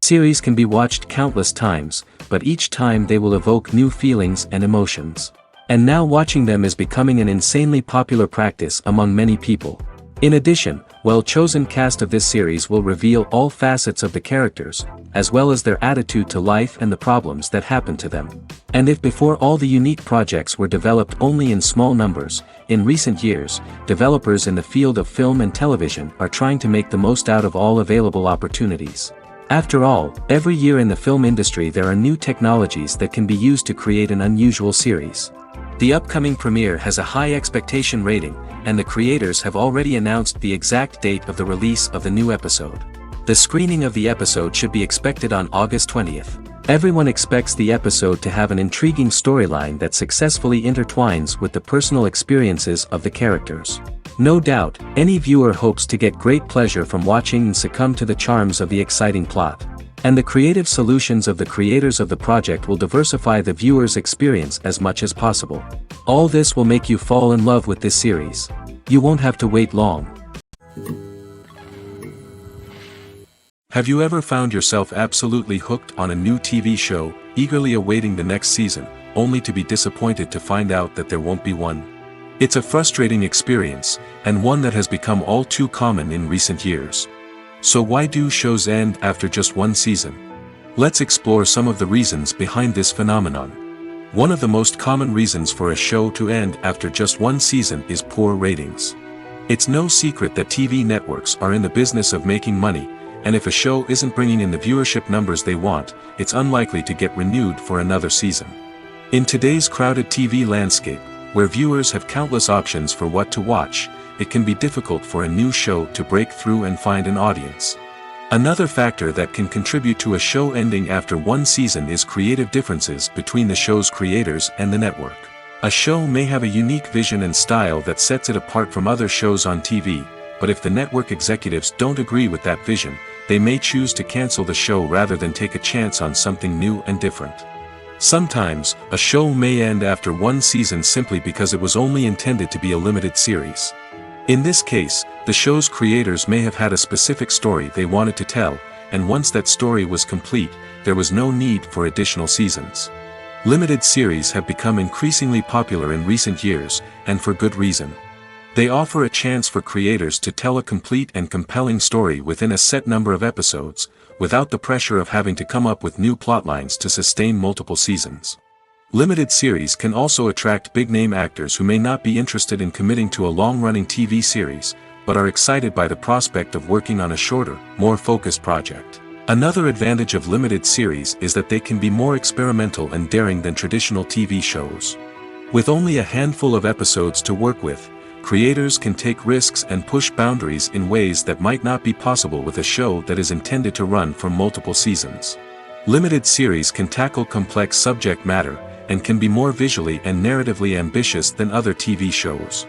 Series can be watched countless times, but each time they will evoke new feelings and emotions. And now watching them is becoming an insanely popular practice among many people. In addition, well-chosen cast of this series will reveal all facets of the characters, as well as their attitude to life and the problems that happen to them. And if before all the unique projects were developed only in small numbers, in recent years, developers in the field of film and television are trying to make the most out of all available opportunities. After all, every year in the film industry there are new technologies that can be used to create an unusual series. The upcoming premiere has a high expectation rating, and the creators have already announced the exact date of the release of the new episode. The screening of the episode should be expected on August 20th. Everyone expects the episode to have an intriguing storyline that successfully intertwines with the personal experiences of the characters. No doubt, any viewer hopes to get great pleasure from watching and succumb to the charms of the exciting plot. And the creative solutions of the creators of the project will diversify the viewer's experience as much as possible. All this will make you fall in love with this series. You won't have to wait long. Have you ever found yourself absolutely hooked on a new TV show, eagerly awaiting the next season, only to be disappointed to find out that there won't be one? It's a frustrating experience, and one that has become all too common in recent years. So why do shows end after just one season? Let's explore some of the reasons behind this phenomenon. One of the most common reasons for a show to end after just one season is poor ratings. It's no secret that TV networks are in the business of making money, and if a show isn't bringing in the viewership numbers they want, it's unlikely to get renewed for another season. In today's crowded TV landscape, where viewers have countless options for what to watch, it can be difficult for a new show to break through and find an audience. Another factor that can contribute to a show ending after one season is creative differences between the show's creators and the network. A show may have a unique vision and style that sets it apart from other shows on TV, but if the network executives don't agree with that vision, they may choose to cancel the show rather than take a chance on something new and different. Sometimes, a show may end after one season simply because it was only intended to be a limited series. In this case, the show's creators may have had a specific story they wanted to tell, and once that story was complete, there was no need for additional seasons. Limited series have become increasingly popular in recent years, and for good reason. They offer a chance for creators to tell a complete and compelling story within a set number of episodes, without the pressure of having to come up with new plotlines to sustain multiple seasons. Limited series can also attract big-name actors who may not be interested in committing to a long-running TV series, but are excited by the prospect of working on a shorter, more focused project. Another advantage of limited series is that they can be more experimental and daring than traditional TV shows. With only a handful of episodes to work with, creators can take risks and push boundaries in ways that might not be possible with a show that is intended to run for multiple seasons. Limited series can tackle complex subject matter, and can be more visually and narratively ambitious than other TV shows.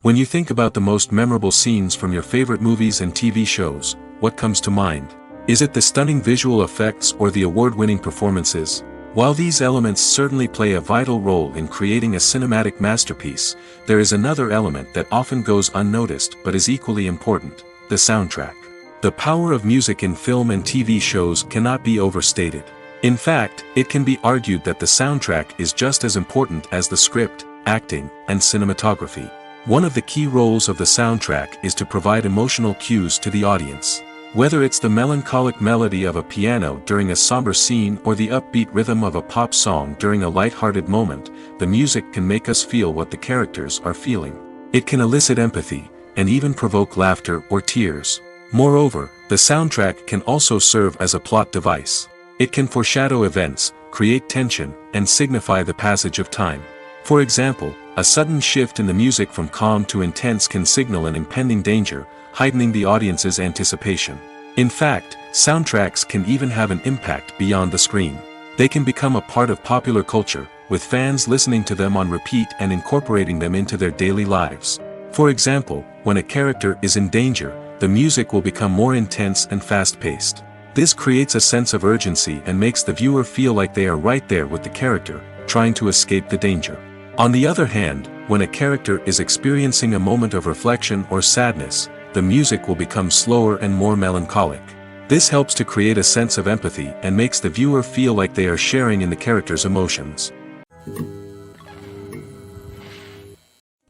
When you think about the most memorable scenes from your favorite movies and TV shows, what comes to mind? Is it the stunning visual effects or the award-winning performances? While these elements certainly play a vital role in creating a cinematic masterpiece, there is another element that often goes unnoticed but is equally important: the soundtrack. The power of music in film and TV shows cannot be overstated. In fact, it can be argued that the soundtrack is just as important as the script, acting, and cinematography. One of the key roles of the soundtrack is to provide emotional cues to the audience. Whether it's the melancholic melody of a piano during a somber scene or the upbeat rhythm of a pop song during a light-hearted moment, the music can make us feel what the characters are feeling. It can elicit empathy, and even provoke laughter or tears. Moreover, the soundtrack can also serve as a plot device. It can foreshadow events, create tension, and signify the passage of time. For example, a sudden shift in the music from calm to intense can signal an impending danger, heightening the audience's anticipation. In fact, soundtracks can even have an impact beyond the screen. They can become a part of popular culture, with fans listening to them on repeat and incorporating them into their daily lives. For example, when a character is in danger, the music will become more intense and fast-paced. This creates a sense of urgency and makes the viewer feel like they are right there with the character, trying to escape the danger. On the other hand, when a character is experiencing a moment of reflection or sadness, the music will become slower and more melancholic. This helps to create a sense of empathy and makes the viewer feel like they are sharing in the character's emotions.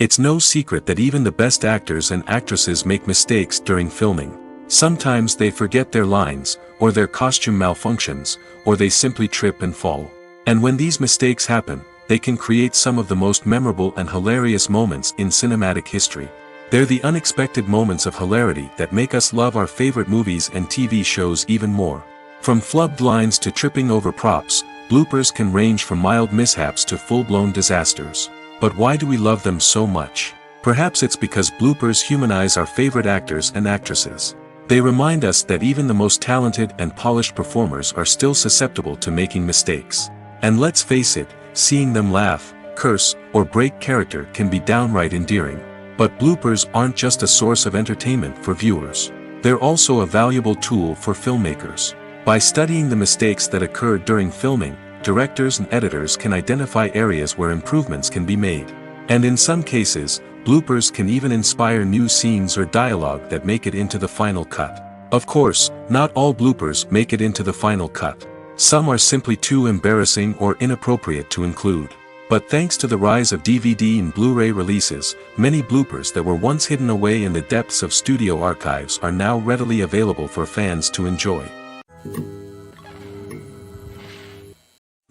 It's no secret that even the best actors and actresses make mistakes during filming. Sometimes they forget their lines, or their costume malfunctions, or they simply trip and fall. And when these mistakes happen, they can create some of the most memorable and hilarious moments in cinematic history. They're the unexpected moments of hilarity that make us love our favorite movies and TV shows even more. From flubbed lines to tripping over props, bloopers can range from mild mishaps to full-blown disasters. But why do we love them so much? Perhaps it's because bloopers humanize our favorite actors and actresses. They remind us that even the most talented and polished performers are still susceptible to making mistakes. And let's face it, seeing them laugh, curse, or break character can be downright endearing. But bloopers aren't just a source of entertainment for viewers. They're also a valuable tool for filmmakers. By studying the mistakes that occur during filming, directors and editors can identify areas where improvements can be made. And in some cases, bloopers can even inspire new scenes or dialogue that make it into the final cut. Of course, not all bloopers make it into the final cut. Some are simply too embarrassing or inappropriate to include. But thanks to the rise of DVD and Blu-ray releases, many bloopers that were once hidden away in the depths of studio archives are now readily available for fans to enjoy.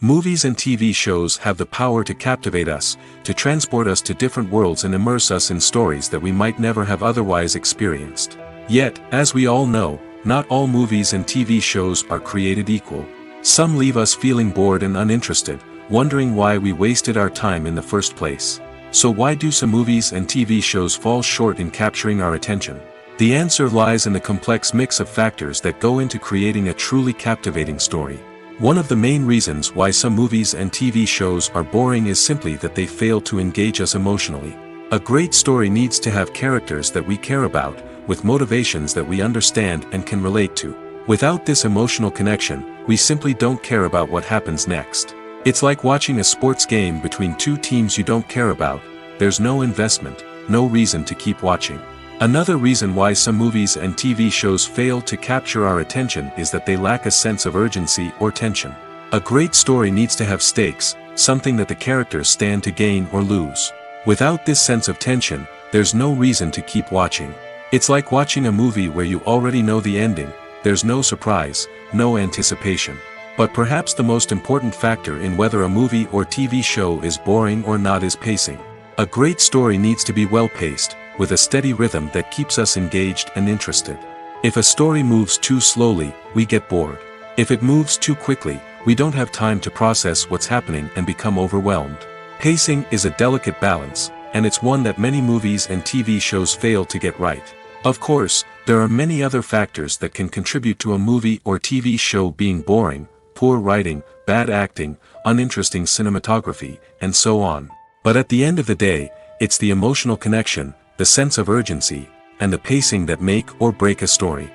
Movies and TV shows have the power to captivate us, to transport us to different worlds and immerse us in stories that we might never have otherwise experienced. Yet, as we all know, not all movies and TV shows are created equal. Some leave us feeling bored and uninterested, wondering why we wasted our time in the first place. So why do some movies and TV shows fall short in capturing our attention? The answer lies in the complex mix of factors that go into creating a truly captivating story. One of the main reasons why some movies and TV shows are boring is simply that they fail to engage us emotionally. A great story needs to have characters that we care about, with motivations that we understand and can relate to. Without this emotional connection, we simply don't care about what happens next. It's like watching a sports game between two teams you don't care about. There's no investment, no reason to keep watching. Another reason why some movies and TV shows fail to capture our attention is that they lack a sense of urgency or tension. A great story needs to have stakes, something that the characters stand to gain or lose. Without this sense of tension, there's no reason to keep watching. It's like watching a movie where you already know the ending. There's no surprise, no anticipation. But perhaps the most important factor in whether a movie or TV show is boring or not is pacing. A great story needs to be well-paced, with a steady rhythm that keeps us engaged and interested. If a story moves too slowly, we get bored. If it moves too quickly, we don't have time to process what's happening and become overwhelmed. Pacing is a delicate balance, and it's one that many movies and TV shows fail to get right. Of course, there are many other factors that can contribute to a movie or TV show being boring: poor writing, bad acting, uninteresting cinematography, and so on. But at the end of the day, it's the emotional connection, the sense of urgency, and the pacing that make or break a story.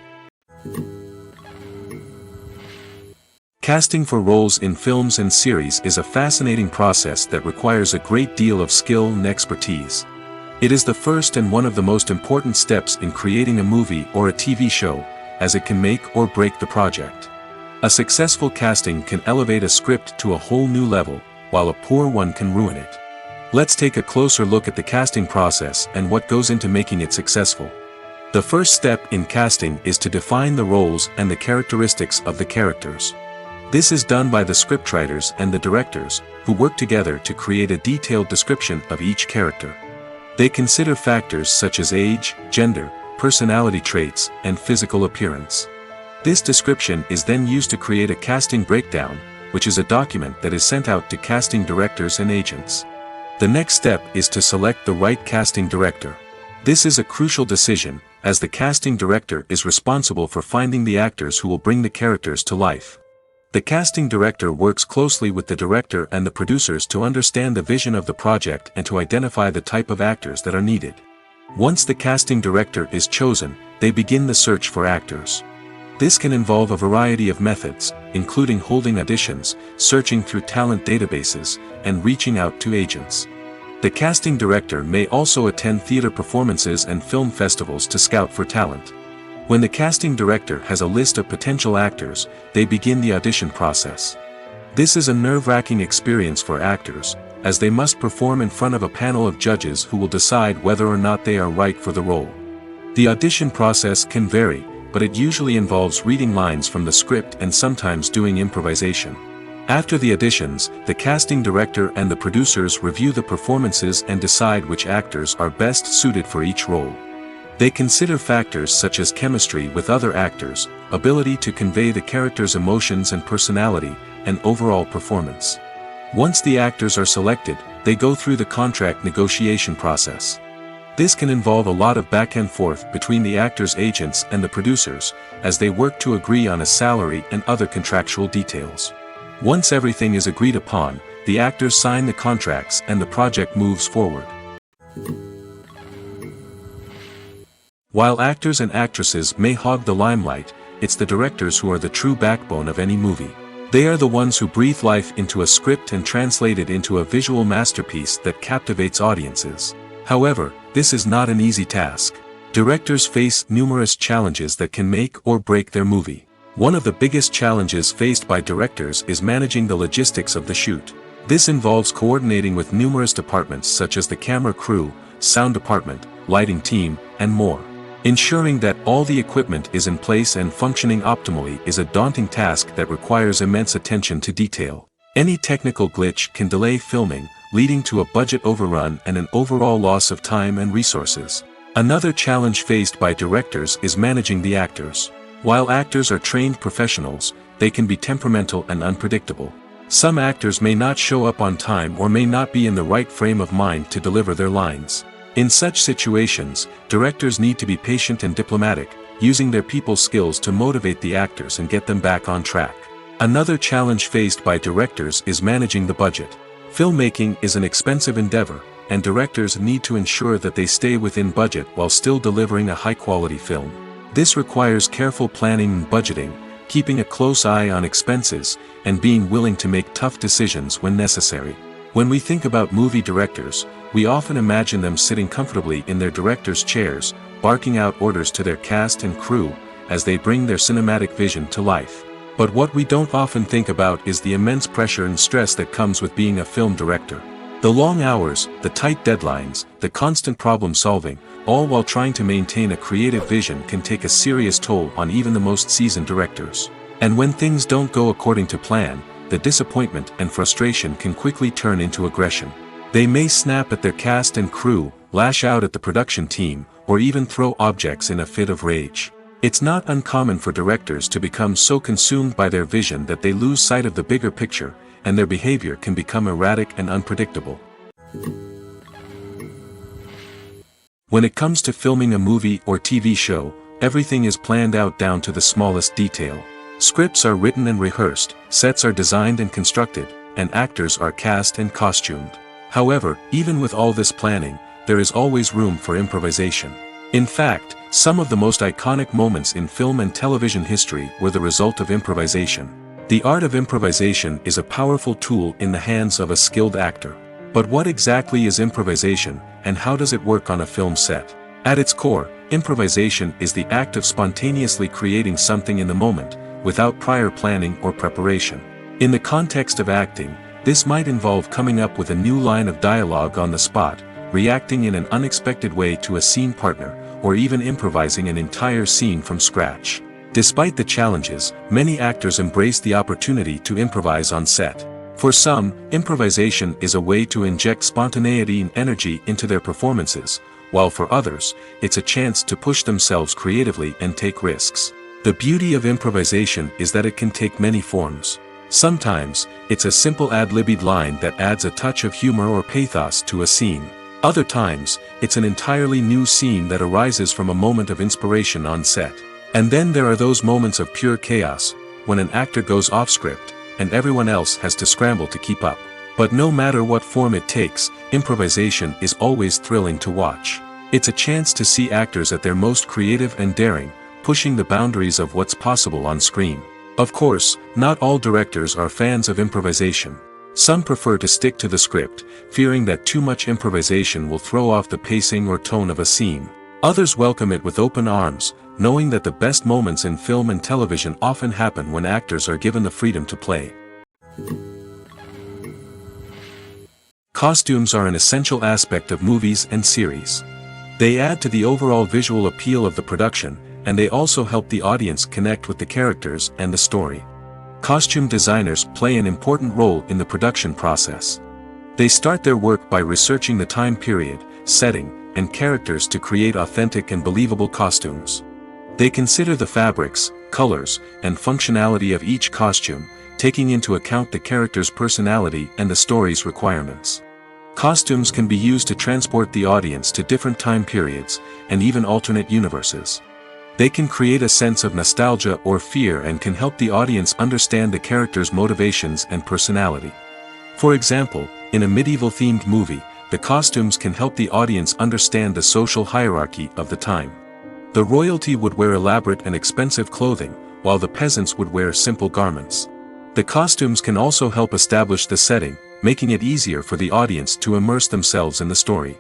Casting for roles in films and series is a fascinating process that requires a great deal of skill and expertise. It is the first and one of the most important steps in creating a movie or a TV show, as it can make or break the project. A successful casting can elevate a script to a whole new level, while a poor one can ruin it. Let's take a closer look at the casting process and what goes into making it successful. The first step in casting is to define the roles and the characteristics of the characters. This is done by the scriptwriters and the directors, who work together to create a detailed description of each character. They consider factors such as age, gender, personality traits, and physical appearance. This description is then used to create a casting breakdown, which is a document that is sent out to casting directors and agents. The next step is to select the right casting director. This is a crucial decision, as the casting director is responsible for finding the actors who will bring the characters to life. The casting director works closely with the director and the producers to understand the vision of the project and to identify the type of actors that are needed. Once the casting director is chosen, they begin the search for actors. This can involve a variety of methods, including holding auditions, searching through talent databases, and reaching out to agents. The casting director may also attend theater performances and film festivals to scout for talent. When the casting director has a list of potential actors, they begin the audition process. This is a nerve-wracking experience for actors, as they must perform in front of a panel of judges who will decide whether or not they are right for the role. The audition process can vary, but it usually involves reading lines from the script and sometimes doing improvisation. After the auditions, the casting director and the producers review the performances and decide which actors are best suited for each role. They consider factors such as chemistry with other actors, ability to convey the character's emotions and personality, and overall performance. Once the actors are selected, they go through the contract negotiation process. This can involve a lot of back and forth between the actors' agents and the producers, as they work to agree on a salary and other contractual details. Once everything is agreed upon, the actors sign the contracts and the project moves forward. While actors and actresses may hog the limelight, it's the directors who are the true backbone of any movie. They are the ones who breathe life into a script and translate it into a visual masterpiece that captivates audiences. However, this is not an easy task. Directors face numerous challenges that can make or break their movie. One of the biggest challenges faced by directors is managing the logistics of the shoot. This involves coordinating with numerous departments such as the camera crew, sound department, lighting team, and more. Ensuring that all the equipment is in place and functioning optimally is a daunting task that requires immense attention to detail. Any technical glitch can delay filming, leading to a budget overrun and an overall loss of time and resources. Another challenge faced by directors is managing the actors. While actors are trained professionals, they can be temperamental and unpredictable. Some actors may not show up on time or may not be in the right frame of mind to deliver their lines. In such situations, directors need to be patient and diplomatic, using their people skills to motivate the actors and get them back on track. Another challenge faced by directors is managing the budget. Filmmaking is an expensive endeavor, and directors need to ensure that they stay within budget while still delivering a high-quality film. This requires careful planning and budgeting, keeping a close eye on expenses, and being willing to make tough decisions when necessary. When we think about movie directors, we often imagine them sitting comfortably in their director's chairs, barking out orders to their cast and crew, as they bring their cinematic vision to life. But what we don't often think about is the immense pressure and stress that comes with being a film director. The long hours, the tight deadlines, the constant problem solving, all while trying to maintain a creative vision can take a serious toll on even the most seasoned directors. And when things don't go according to plan, the disappointment and frustration can quickly turn into aggression. They may snap at their cast and crew, lash out at the production team, or even throw objects in a fit of rage. It's not uncommon for directors to become so consumed by their vision that they lose sight of the bigger picture, and their behavior can become erratic and unpredictable. When it comes to filming a movie or TV show, everything is planned out down to the smallest detail. Scripts are written and rehearsed, sets are designed and constructed, and actors are cast and costumed. However, even with all this planning, there is always room for improvisation. In fact, some of the most iconic moments in film and television history were the result of improvisation. The art of improvisation is a powerful tool in the hands of a skilled actor. But what exactly is improvisation, and how does it work on a film set? At its core, improvisation is the act of spontaneously creating something in the moment, without prior planning or preparation. In the context of acting, this might involve coming up with a new line of dialogue on the spot, reacting in an unexpected way to a scene partner, or even improvising an entire scene from scratch. Despite the challenges, many actors embrace the opportunity to improvise on set. For some, improvisation is a way to inject spontaneity and energy into their performances, while for others, it's a chance to push themselves creatively and take risks. The beauty of improvisation is that it can take many forms. Sometimes, it's a simple ad-libbed line that adds a touch of humor or pathos to a scene. Other times, it's an entirely new scene that arises from a moment of inspiration on set. And then there are those moments of pure chaos, when an actor goes off script, and everyone else has to scramble to keep up. But no matter what form it takes, improvisation is always thrilling to watch. It's a chance to see actors at their most creative and daring, pushing the boundaries of what's possible on screen. Of course, not all directors are fans of improvisation. Some prefer to stick to the script, fearing that too much improvisation will throw off the pacing or tone of a scene. Others welcome it with open arms, knowing that the best moments in film and television often happen when actors are given the freedom to play. Costumes are an essential aspect of movies and series. They add to the overall visual appeal of the production, and they also help the audience connect with the characters and the story. Costume designers play an important role in the production process. They start their work by researching the time period, setting, and characters to create authentic and believable costumes. They consider the fabrics, colors, and functionality of each costume, taking into account the character's personality and the story's requirements. Costumes can be used to transport the audience to different time periods, and even alternate universes. They can create a sense of nostalgia or fear and can help the audience understand the character's motivations and personality. For example, in a medieval-themed movie, the costumes can help the audience understand the social hierarchy of the time. The royalty would wear elaborate and expensive clothing, while the peasants would wear simple garments. The costumes can also help establish the setting, making it easier for the audience to immerse themselves in the story.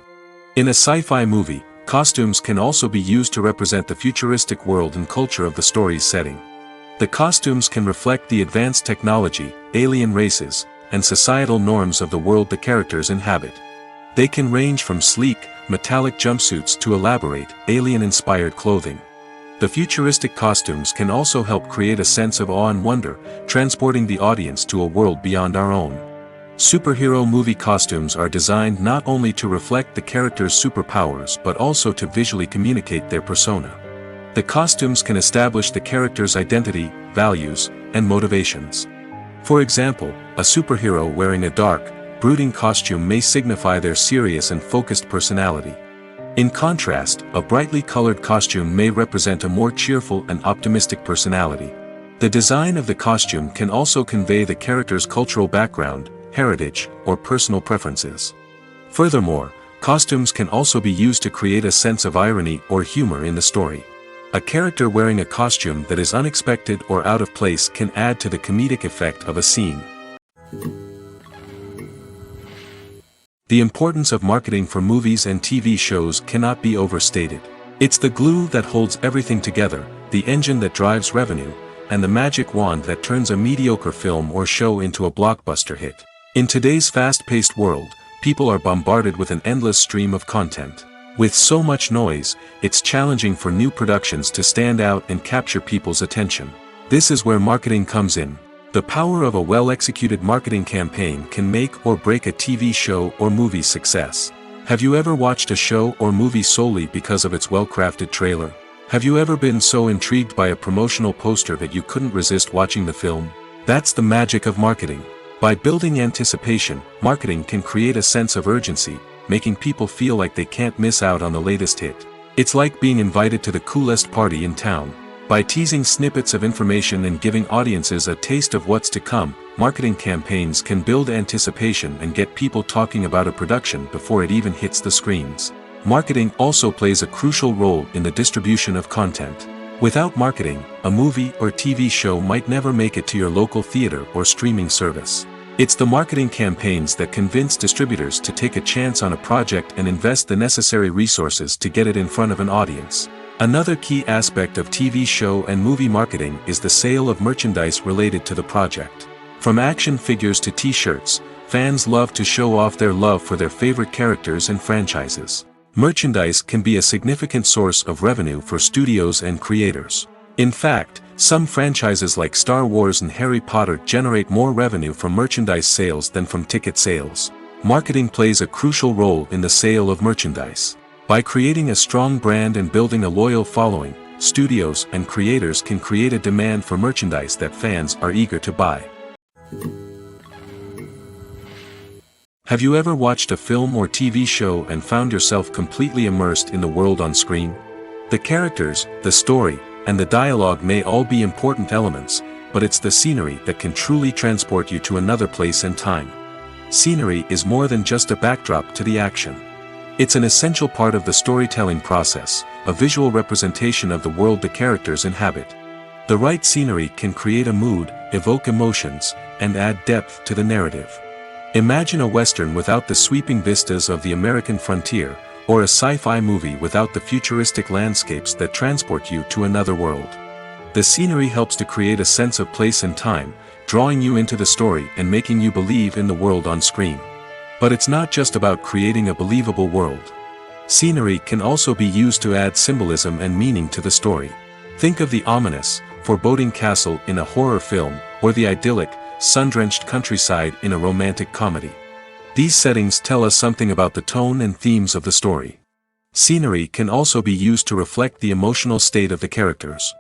In a sci-fi movie, costumes can also be used to represent the futuristic world and culture of the story's setting. The costumes can reflect the advanced technology, alien races, and societal norms of the world the characters inhabit. They can range from sleek, metallic jumpsuits to elaborate, alien-inspired clothing. The futuristic costumes can also help create a sense of awe and wonder, transporting the audience to a world beyond our own. Superhero movie costumes are designed not only to reflect the character's superpowers but also to visually communicate their persona. The costumes can establish the character's identity, values, and motivations. For example, a superhero wearing a dark, brooding costume may signify their serious and focused personality. In contrast, a brightly colored costume may represent a more cheerful and optimistic personality. The design of the costume can also convey the character's cultural background, heritage, or personal preferences. Furthermore, costumes can also be used to create a sense of irony or humor in the story. A character wearing a costume that is unexpected or out of place can add to the comedic effect of a scene. The importance of marketing for movies and TV shows cannot be overstated. It's the glue that holds everything together, the engine that drives revenue, and the magic wand that turns a mediocre film or show into a blockbuster hit. In today's fast-paced world, people are bombarded with an endless stream of content. With so much noise, it's challenging for new productions to stand out and capture people's attention. This is where marketing comes in. The power of a well-executed marketing campaign can make or break a TV show or movie's success. Have you ever watched a show or movie solely because of its well-crafted trailer? Have you ever been so intrigued by a promotional poster that you couldn't resist watching the film? That's the magic of marketing. By building anticipation, marketing can create a sense of urgency, making people feel like they can't miss out on the latest hit. It's like being invited to the coolest party in town. By teasing snippets of information and giving audiences a taste of what's to come, marketing campaigns can build anticipation and get people talking about a production before it even hits the screens. Marketing also plays a crucial role in the distribution of content. Without marketing, a movie or TV show might never make it to your local theater or streaming service. It's the marketing campaigns that convince distributors to take a chance on a project and invest the necessary resources to get it in front of an audience. Another key aspect of TV show and movie marketing is the sale of merchandise related to the project. From action figures to t-shirts, fans love to show off their love for their favorite characters and franchises. Merchandise can be a significant source of revenue for studios and creators. In fact, some franchises like Star Wars and Harry Potter generate more revenue from merchandise sales than from ticket sales. Marketing plays a crucial role in the sale of merchandise. By creating a strong brand and building a loyal following, studios and creators can create a demand for merchandise that fans are eager to buy. Have you ever watched a film or TV show and found yourself completely immersed in the world on screen? The characters, the story, and the dialogue may all be important elements, but it's the scenery that can truly transport you to another place and time. Scenery is more than just a backdrop to the action. It's an essential part of the storytelling process, a visual representation of the world the characters inhabit. The right scenery can create a mood, evoke emotions, and add depth to the narrative. Imagine a Western without the sweeping vistas of the American frontier, or a sci-fi movie without the futuristic landscapes that transport you to another world. The scenery helps to create a sense of place and time, drawing you into the story and making you believe in the world on screen. But it's not just about creating a believable world. Scenery can also be used to add symbolism and meaning to the story. Think of the ominous, foreboding castle in a horror film, or the idyllic, sun-drenched countryside in a romantic comedy. These settings tell us something about the tone and themes of the story. Scenery can also be used to reflect the emotional state of the characters.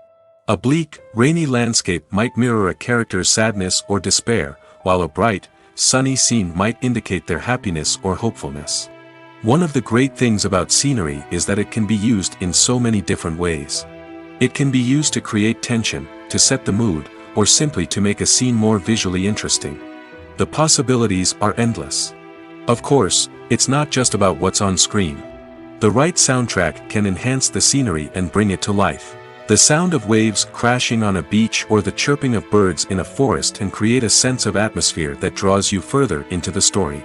A bleak, rainy landscape might mirror a character's sadness or despair, while a bright, sunny scene might indicate their happiness or hopefulness. One of the great things about scenery is that it can be used in so many different ways. It can be used to create tension, to set the mood, or simply to make a scene more visually interesting. The possibilities are endless. Of course, it's not just about what's on screen. The right soundtrack can enhance the scenery and bring it to life. The sound of waves crashing on a beach or the chirping of birds in a forest can create a sense of atmosphere that draws you further into the story.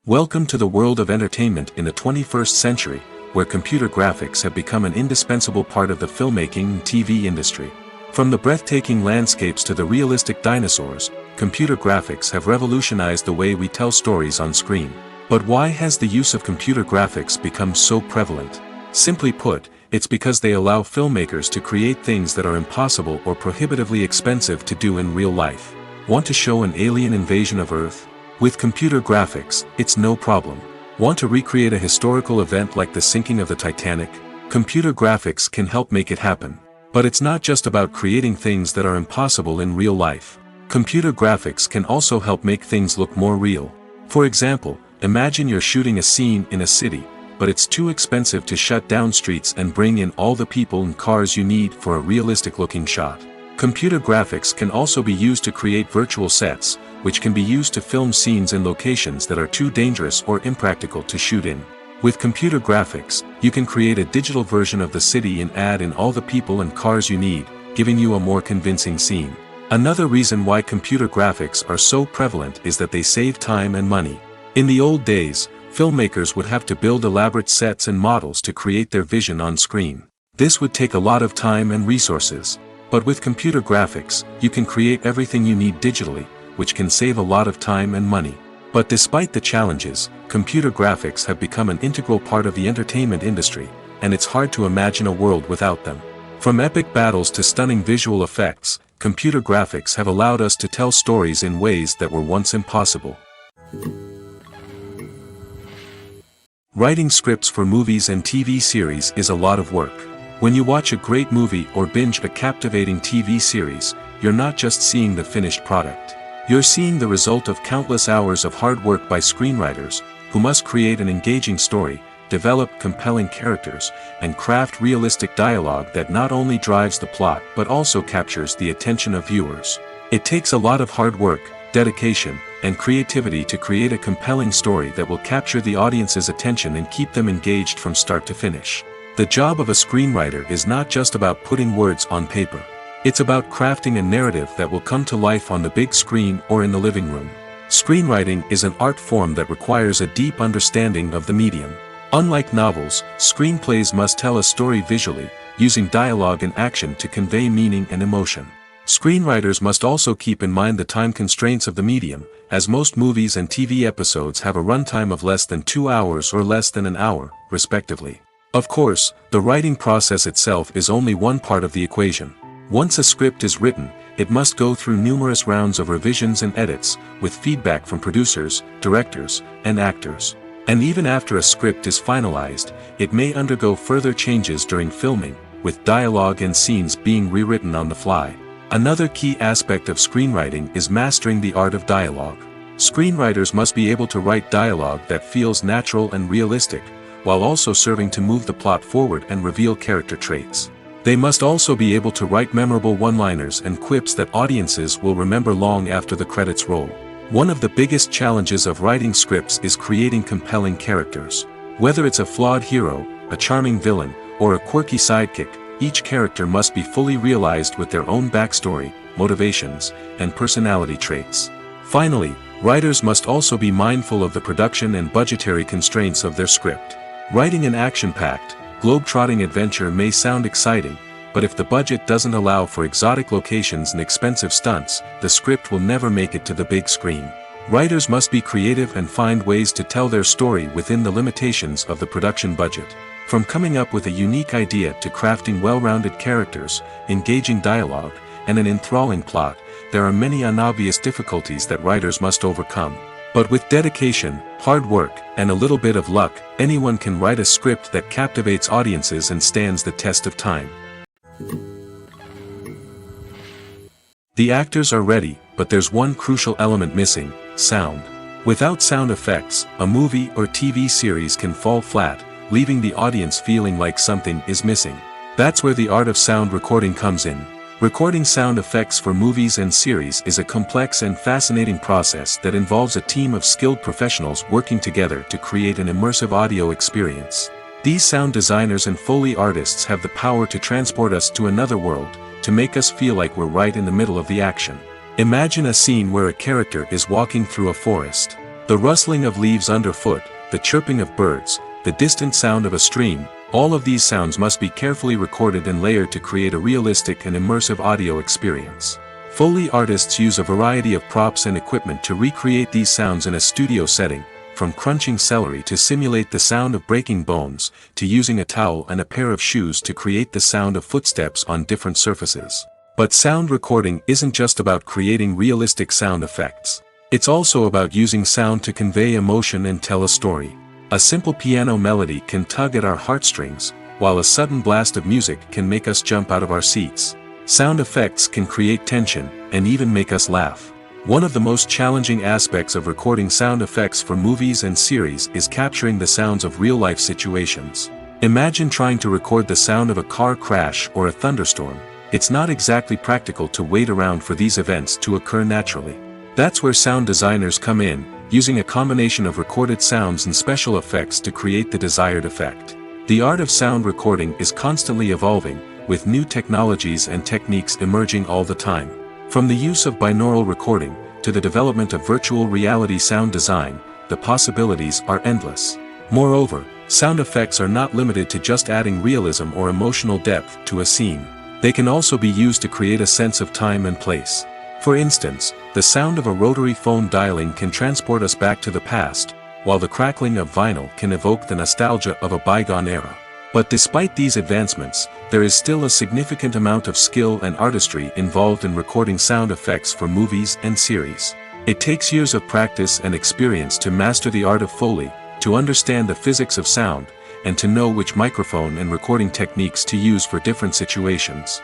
Welcome to the world of entertainment in the 21st century, where computer graphics have become an indispensable part of the filmmaking and TV industry. From the breathtaking landscapes to the realistic dinosaurs, computer graphics have revolutionized the way we tell stories on screen. But why has the use of computer graphics become so prevalent? Simply put, it's because they allow filmmakers to create things that are impossible or prohibitively expensive to do in real life. Want to show an alien invasion of Earth? With computer graphics, it's no problem. Want to recreate a historical event like the sinking of the Titanic? Computer graphics can help make it happen. But it's not just about creating things that are impossible in real life. Computer graphics can also help make things look more real. For example, imagine you're shooting a scene in a city, but it's too expensive to shut down streets and bring in all the people and cars you need for a realistic-looking shot. Computer graphics can also be used to create virtual sets, which can be used to film scenes in locations that are too dangerous or impractical to shoot in. With computer graphics, you can create a digital version of the city and add in all the people and cars you need, giving you a more convincing scene. Another reason why computer graphics are so prevalent is that they save time and money. In the old days, filmmakers would have to build elaborate sets and models to create their vision on screen. This would take a lot of time and resources. But with computer graphics, you can create everything you need digitally, which can save a lot of time and money. But despite the challenges, computer graphics have become an integral part of the entertainment industry, and it's hard to imagine a world without them. From epic battles to stunning visual effects, computer graphics have allowed us to tell stories in ways that were once impossible. Writing scripts for movies and TV series is a lot of work. When you watch a great movie or binge a captivating TV series, you're not just seeing the finished product. You're seeing the result of countless hours of hard work by screenwriters, who must create an engaging story, develop compelling characters, and craft realistic dialogue that not only drives the plot but also captures the attention of viewers. It takes a lot of hard work, dedication, and creativity to create a compelling story that will capture the audience's attention and keep them engaged from start to finish. The job of a screenwriter is not just about putting words on paper. It's about crafting a narrative that will come to life on the big screen or in the living room. Screenwriting is an art form that requires a deep understanding of the medium. Unlike novels, screenplays must tell a story visually, using dialogue and action to convey meaning and emotion. Screenwriters must also keep in mind the time constraints of the medium, as most movies and TV episodes have a runtime of less than 2 hours or less than an hour, respectively. Of course, the writing process itself is only one part of the equation. Once a script is written, it must go through numerous rounds of revisions and edits, with feedback from producers, directors, and actors. And even after a script is finalized, it may undergo further changes during filming, with dialogue and scenes being rewritten on the fly. Another key aspect of screenwriting is mastering the art of dialogue. Screenwriters must be able to write dialogue that feels natural and realistic, while also serving to move the plot forward and reveal character traits. They must also be able to write memorable one-liners and quips that audiences will remember long after the credits roll. One of the biggest challenges of writing scripts is creating compelling characters. Whether it's a flawed hero, a charming villain, or a quirky sidekick, each character must be fully realized with their own backstory, motivations, and personality traits. Finally, writers must also be mindful of the production and budgetary constraints of their script. Writing an action-packed, globe-trotting adventure may sound exciting, but if the budget doesn't allow for exotic locations and expensive stunts, the script will never make it to the big screen. Writers must be creative and find ways to tell their story within the limitations of the production budget. From coming up with a unique idea to crafting well-rounded characters, engaging dialogue, and an enthralling plot, there are many unobvious difficulties that writers must overcome. But with dedication, hard work, and a little bit of luck, anyone can write a script that captivates audiences and stands the test of time. The actors are ready, but there's one crucial element missing: sound. Without sound effects, a movie or TV series can fall flat, leaving the audience feeling like something is missing. That's where the art of sound recording comes in. Recording sound effects for movies and series is a complex and fascinating process that involves a team of skilled professionals working together to create an immersive audio experience. These sound designers and Foley artists have the power to transport us to another world, to make us feel like we're right in the middle of the action. Imagine a scene where a character is walking through a forest. The rustling of leaves underfoot, the chirping of birds, the distant sound of a stream, all of these sounds must be carefully recorded and layered to create a realistic and immersive audio experience. Foley artists use a variety of props and equipment to recreate these sounds in a studio setting, from crunching celery to simulate the sound of breaking bones, to using a towel and a pair of shoes to create the sound of footsteps on different surfaces. But sound recording isn't just about creating realistic sound effects. It's also about using sound to convey emotion and tell a story. A simple piano melody can tug at our heartstrings, while a sudden blast of music can make us jump out of our seats. Sound effects can create tension, and even make us laugh. One of the most challenging aspects of recording sound effects for movies and series is capturing the sounds of real-life situations. Imagine trying to record the sound of a car crash or a thunderstorm. It's not exactly practical to wait around for these events to occur naturally. That's where sound designers come in, using a combination of recorded sounds and special effects to create the desired effect. The art of sound recording is constantly evolving, with new technologies and techniques emerging all the time. From the use of binaural recording, to the development of virtual reality sound design, the possibilities are endless. Moreover, sound effects are not limited to just adding realism or emotional depth to a scene. They can also be used to create a sense of time and place. For instance, the sound of a rotary phone dialing can transport us back to the past, while the crackling of vinyl can evoke the nostalgia of a bygone era. But despite these advancements, there is still a significant amount of skill and artistry involved in recording sound effects for movies and series. It takes years of practice and experience to master the art of Foley, to understand the physics of sound, and to know which microphone and recording techniques to use for different situations.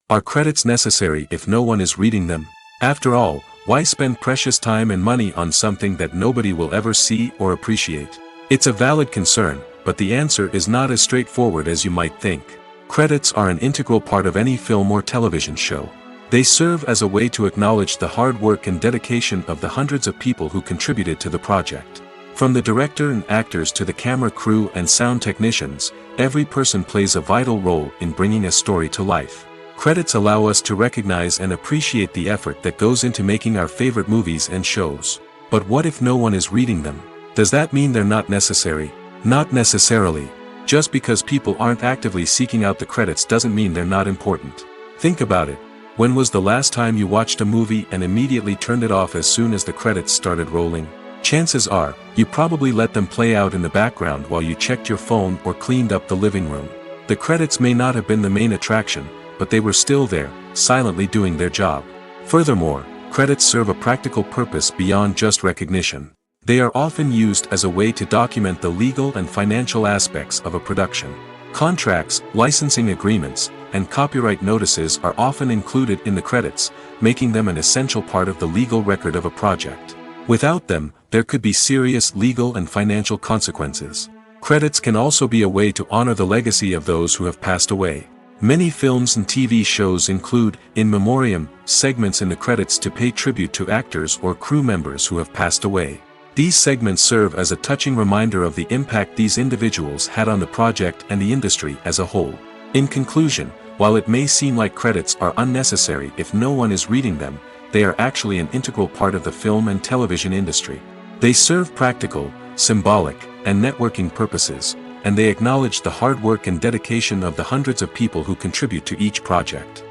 Are credits necessary if no one is reading them? After all, why spend precious time and money on something that nobody will ever see or appreciate? It's a valid concern, but the answer is not as straightforward as you might think. Credits are an integral part of any film or television show. They serve as a way to acknowledge the hard work and dedication of the hundreds of people who contributed to the project. From the director and actors to the camera crew and sound technicians, every person plays a vital role in bringing a story to life. Credits allow us to recognize and appreciate the effort that goes into making our favorite movies and shows. But what if no one is reading them? Does that mean they're not necessary? Not necessarily. Just because people aren't actively seeking out the credits doesn't mean they're not important. Think about it. When was the last time you watched a movie and immediately turned it off as soon as the credits started rolling? Chances are, you probably let them play out in the background while you checked your phone or cleaned up the living room. The credits may not have been the main attraction, but they were still there, silently doing their job. Furthermore, credits serve a practical purpose beyond just recognition. They are often used as a way to document the legal and financial aspects of a production. Contracts, licensing agreements, and copyright notices are often included in the credits, making them an essential part of the legal record of a project. Without them, there could be serious legal and financial consequences. Credits can also be a way to honor the legacy of those who have passed away. Many films and TV shows include, in memoriam, segments in the credits to pay tribute to actors or crew members who have passed away. These segments serve as a touching reminder of the impact these individuals had on the project and the industry as a whole. In conclusion, While it may seem like credits are unnecessary if no one is reading them, they are actually an integral part of the film and television industry. They serve practical, symbolic, and networking purposes, and they acknowledge the hard work and dedication of the hundreds of people who contribute to each project.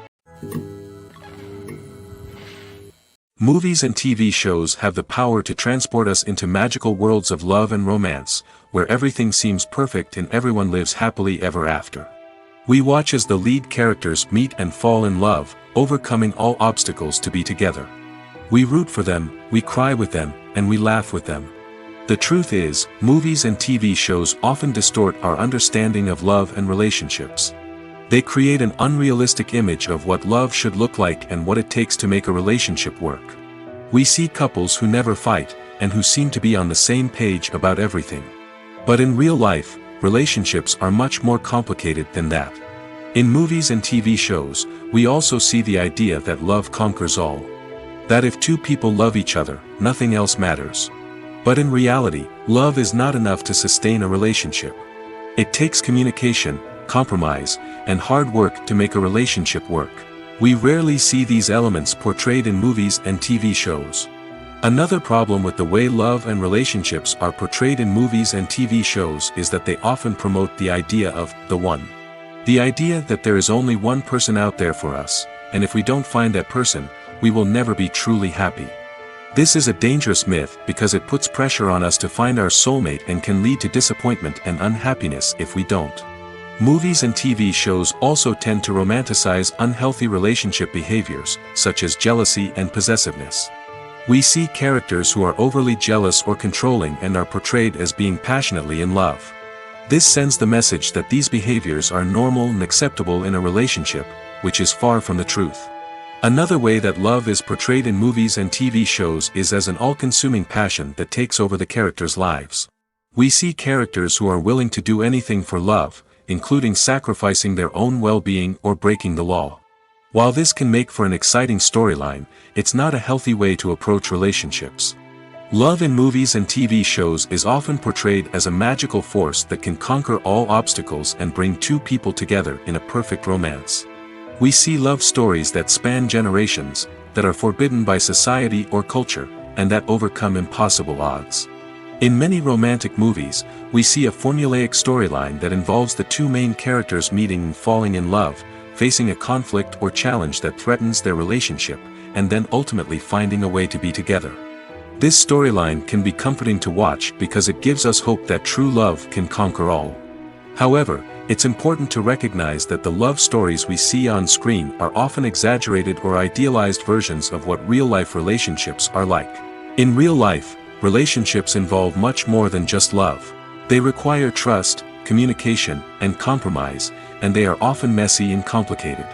Movies and TV shows have the power to transport us into magical worlds of love and romance, where everything seems perfect and everyone lives happily ever after. We watch as the lead characters meet and fall in love, overcoming all obstacles to be together. We root for them, we cry with them, and we laugh with them. The truth is, movies and TV shows often distort our understanding of love and relationships. They create an unrealistic image of what love should look like and what it takes to make a relationship work. We see couples who never fight, and who seem to be on the same page about everything. But in real life, relationships are much more complicated than that. In movies and TV shows, we also see the idea that love conquers all. That if two people love each other, nothing else matters. But in reality, love is not enough to sustain a relationship. It takes communication, compromise, and hard work to make a relationship work. We rarely see these elements portrayed in movies and TV shows. Another problem with the way love and relationships are portrayed in movies and TV shows is that they often promote the idea of the one. The idea that there is only one person out there for us, and if we don't find that person, we will never be truly happy. This is a dangerous myth because it puts pressure on us to find our soulmate and can lead to disappointment and unhappiness if we don't. Movies and TV shows also tend to romanticize unhealthy relationship behaviors, such as jealousy and possessiveness. We see characters who are overly jealous or controlling and are portrayed as being passionately in love. This sends the message that these behaviors are normal and acceptable in a relationship, which is far from the truth. Another way that love is portrayed in movies and TV shows is as an all-consuming passion that takes over the characters' lives. We see characters who are willing to do anything for love, including sacrificing their own well-being or breaking the law. While this can make for an exciting storyline, it's not a healthy way to approach relationships. Love in movies and TV shows is often portrayed as a magical force that can conquer all obstacles and bring two people together in a perfect romance. We see love stories that span generations, that are forbidden by society or culture, and that overcome impossible odds. In many romantic movies, we see a formulaic storyline that involves the two main characters meeting and falling in love, facing a conflict or challenge that threatens their relationship, and then ultimately finding a way to be together. This storyline can be comforting to watch because it gives us hope that true love can conquer all. However, it's important to recognize that the love stories we see on screen are often exaggerated or idealized versions of what real-life relationships are like. In real life, relationships involve much more than just love. They require trust, communication, and compromise, and they are often messy and complicated.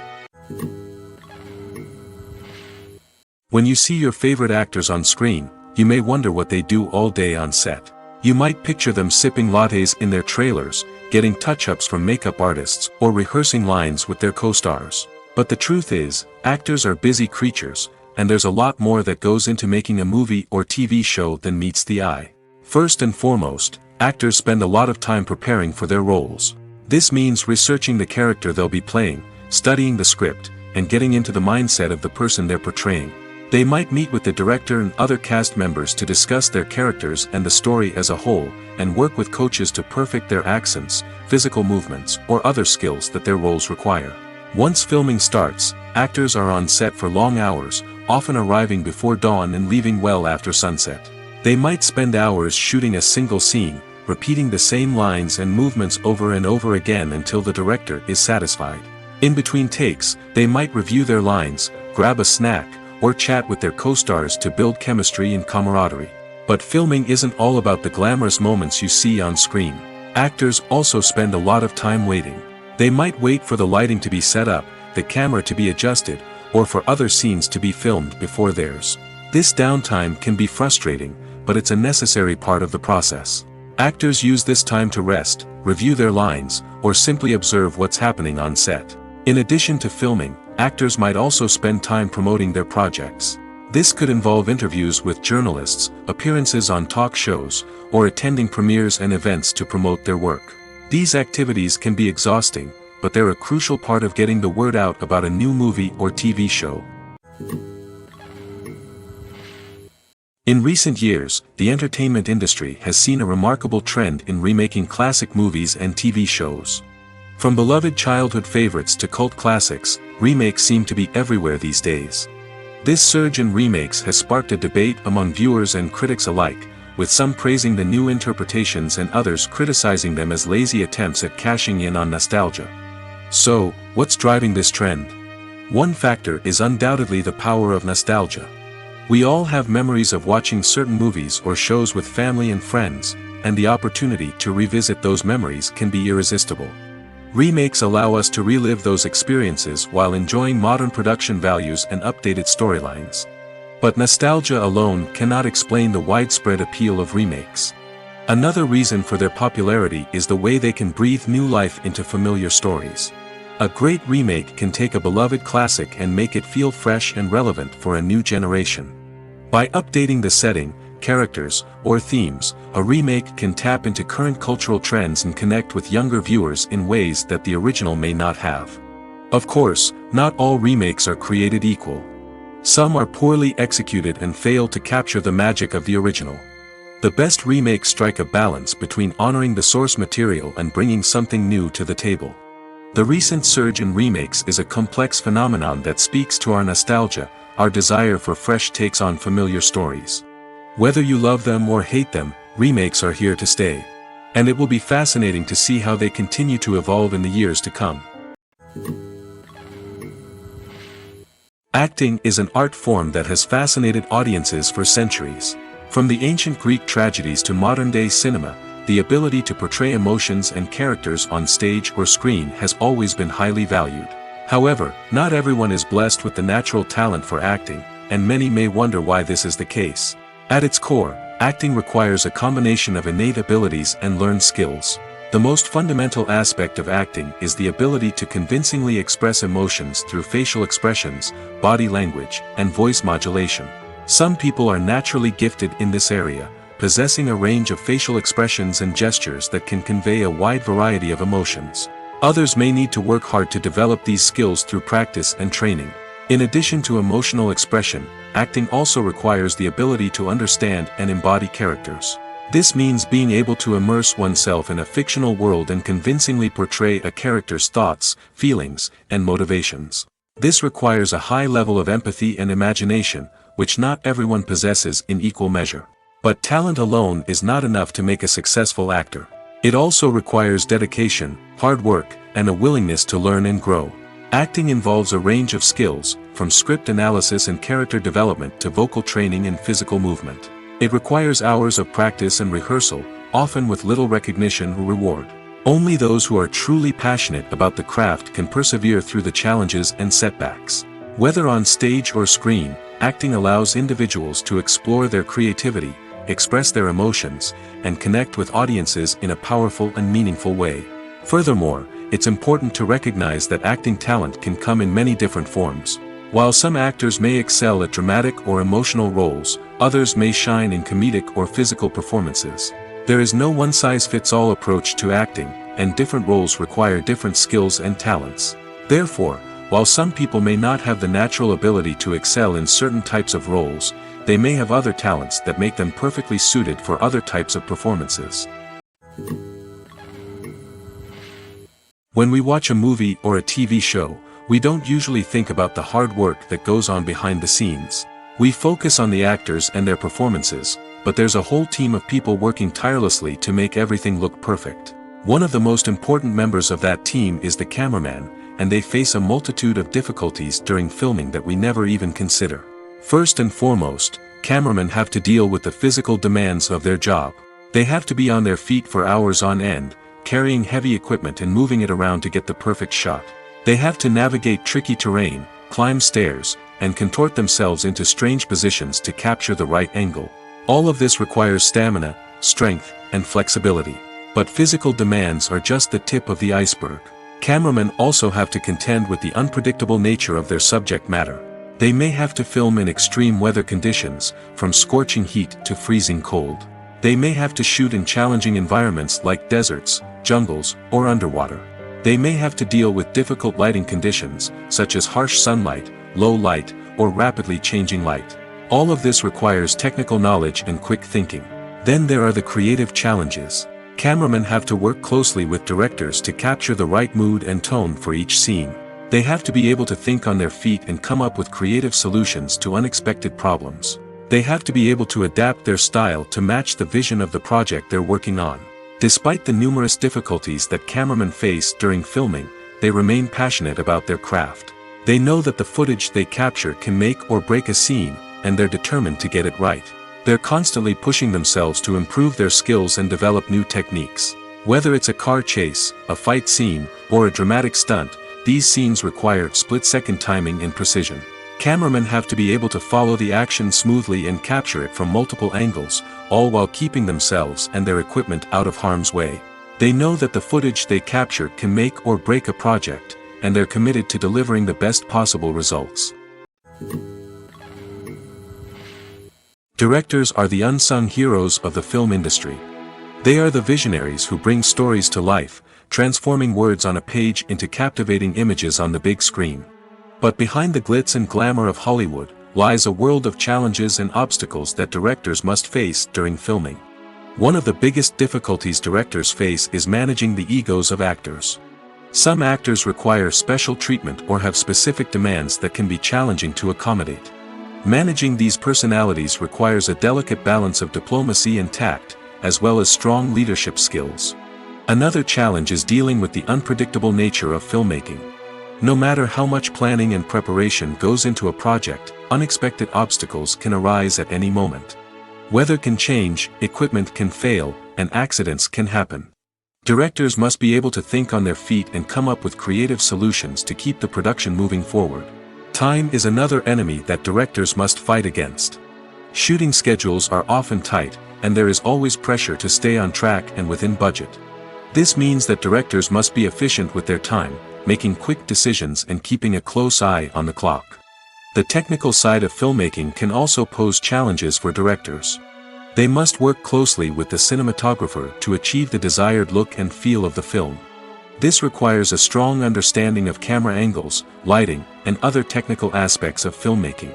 When you see your favorite actors on screen, you may wonder what they do all day on set. You might picture them sipping lattes in their trailers, getting touch-ups from makeup artists, or rehearsing lines with their co-stars. But the truth is, actors are busy creatures, and there's a lot more that goes into making a movie or TV show than meets the eye. First and foremost, actors spend a lot of time preparing for their roles. This means researching the character they'll be playing, studying the script, and getting into the mindset of the person they're portraying. They might meet with the director and other cast members to discuss their characters and the story as a whole, and work with coaches to perfect their accents, physical movements, or other skills that their roles require. Once filming starts, actors are on set for long hours, often arriving before dawn and leaving well after sunset. They might spend hours shooting a single scene, repeating the same lines and movements over and over again until the director is satisfied. In between takes, they might review their lines, grab a snack, or chat with their co-stars to build chemistry and camaraderie. But filming isn't all about the glamorous moments you see on screen. Actors also spend a lot of time waiting. They might wait for the lighting to be set up, the camera to be adjusted, or for other scenes to be filmed before theirs. This downtime can be frustrating, but it's a necessary part of the process. Actors use this time to rest, review their lines, or simply observe what's happening on set. In addition to filming, actors might also spend time promoting their projects. This could involve interviews with journalists, appearances on talk shows, or attending premieres and events to promote their work. These activities can be exhausting, but they're a crucial part of getting the word out about a new movie or TV show. In recent years, the entertainment industry has seen a remarkable trend in remaking classic movies and TV shows. From beloved childhood favorites to cult classics, remakes seem to be everywhere these days. This surge in remakes has sparked a debate among viewers and critics alike, with some praising the new interpretations and others criticizing them as lazy attempts at cashing in on nostalgia. So, what's driving this trend? One factor is undoubtedly the power of nostalgia. We all have memories of watching certain movies or shows with family and friends, and the opportunity to revisit those memories can be irresistible. Remakes allow us to relive those experiences while enjoying modern production values and updated storylines. But nostalgia alone cannot explain the widespread appeal of remakes. Another reason for their popularity is the way they can breathe new life into familiar stories. A great remake can take a beloved classic and make it feel fresh and relevant for a new generation. By updating the setting, characters, or themes, a remake can tap into current cultural trends and connect with younger viewers in ways that the original may not have. Of course, not all remakes are created equal. Some are poorly executed and fail to capture the magic of the original. The best remakes strike a balance between honoring the source material and bringing something new to the table. The recent surge in remakes is a complex phenomenon that speaks to our nostalgia, our desire for fresh takes on familiar stories. Whether you love them or hate them, remakes are here to stay. And it will be fascinating to see how they continue to evolve in the years to come. Acting is an art form that has fascinated audiences for centuries. From the ancient Greek tragedies to modern-day cinema, the ability to portray emotions and characters on stage or screen has always been highly valued. However, not everyone is blessed with the natural talent for acting, and many may wonder why this is the case. At its core, acting requires a combination of innate abilities and learned skills. The most fundamental aspect of acting is the ability to convincingly express emotions through facial expressions, body language, and voice modulation. Some people are naturally gifted in this area, possessing a range of facial expressions and gestures that can convey a wide variety of emotions. Others may need to work hard to develop these skills through practice and training. In addition to emotional expression, acting also requires the ability to understand and embody characters. This means being able to immerse oneself in a fictional world and convincingly portray a character's thoughts, feelings, and motivations. This requires a high level of empathy and imagination, which not everyone possesses in equal measure. But talent alone is not enough to make a successful actor. It also requires dedication, hard work, and a willingness to learn and grow. Acting involves a range of skills, from script analysis and character development to vocal training and physical movement. It requires hours of practice and rehearsal, often with little recognition or reward. Only those who are truly passionate about the craft can persevere through the challenges and setbacks. Whether on stage or screen, acting allows individuals to explore their creativity, express their emotions, and connect with audiences in a powerful and meaningful way. Furthermore, it's important to recognize that acting talent can come in many different forms. While some actors may excel at dramatic or emotional roles, others may shine in comedic or physical performances. There is no one-size-fits-all approach to acting, and different roles require different skills and talents. Therefore, while some people may not have the natural ability to excel in certain types of roles, they may have other talents that make them perfectly suited for other types of performances. When we watch a movie or a TV show, we don't usually think about the hard work that goes on behind the scenes. We focus on the actors and their performances, but there's a whole team of people working tirelessly to make everything look perfect. One of the most important members of that team is the cameraman, and they face a multitude of difficulties during filming that we never even consider. First and foremost, cameramen have to deal with the physical demands of their job. They have to be on their feet for hours on end, carrying heavy equipment and moving it around to get the perfect shot. They have to navigate tricky terrain, climb stairs, and contort themselves into strange positions to capture the right angle. All of this requires stamina, strength, and flexibility. But physical demands are just the tip of the iceberg. Cameramen also have to contend with the unpredictable nature of their subject matter. They may have to film in extreme weather conditions, from scorching heat to freezing cold. They may have to shoot in challenging environments like deserts, jungles, or underwater. They may have to deal with difficult lighting conditions, such as harsh sunlight, low light, or rapidly changing light. All of this requires technical knowledge and quick thinking. Then there are the creative challenges. Cameramen have to work closely with directors to capture the right mood and tone for each scene. They have to be able to think on their feet and come up with creative solutions to unexpected problems. They have to be able to adapt their style to match the vision of the project they're working on. Despite the numerous difficulties that cameramen face during filming, they remain passionate about their craft. They know that the footage they capture can make or break a scene, and they're determined to get it right. They're constantly pushing themselves to improve their skills and develop new techniques. Whether it's a car chase, a fight scene, or a dramatic stunt, these scenes require split-second timing and precision. Cameramen have to be able to follow the action smoothly and capture it from multiple angles, all while keeping themselves and their equipment out of harm's way. They know that the footage they capture can make or break a project, and they're committed to delivering the best possible results. Directors are the unsung heroes of the film industry. They are the visionaries who bring stories to life, transforming words on a page into captivating images on the big screen. But behind the glitz and glamour of Hollywood, lies a world of challenges and obstacles that directors must face during filming. One of the biggest difficulties directors face is managing the egos of actors. Some actors require special treatment or have specific demands that can be challenging to accommodate. Managing these personalities requires a delicate balance of diplomacy and tact, as well as strong leadership skills. Another challenge is dealing with the unpredictable nature of filmmaking. No matter how much planning and preparation goes into a project, unexpected obstacles can arise at any moment. Weather can change, equipment can fail, and accidents can happen. Directors must be able to think on their feet and come up with creative solutions to keep the production moving forward. Time is another enemy that directors must fight against. Shooting schedules are often tight, and there is always pressure to stay on track and within budget. This means that directors must be efficient with their time, making quick decisions and keeping a close eye on the clock. The technical side of filmmaking can also pose challenges for directors. They must work closely with the cinematographer to achieve the desired look and feel of the film. This requires a strong understanding of camera angles, lighting, and other technical aspects of filmmaking.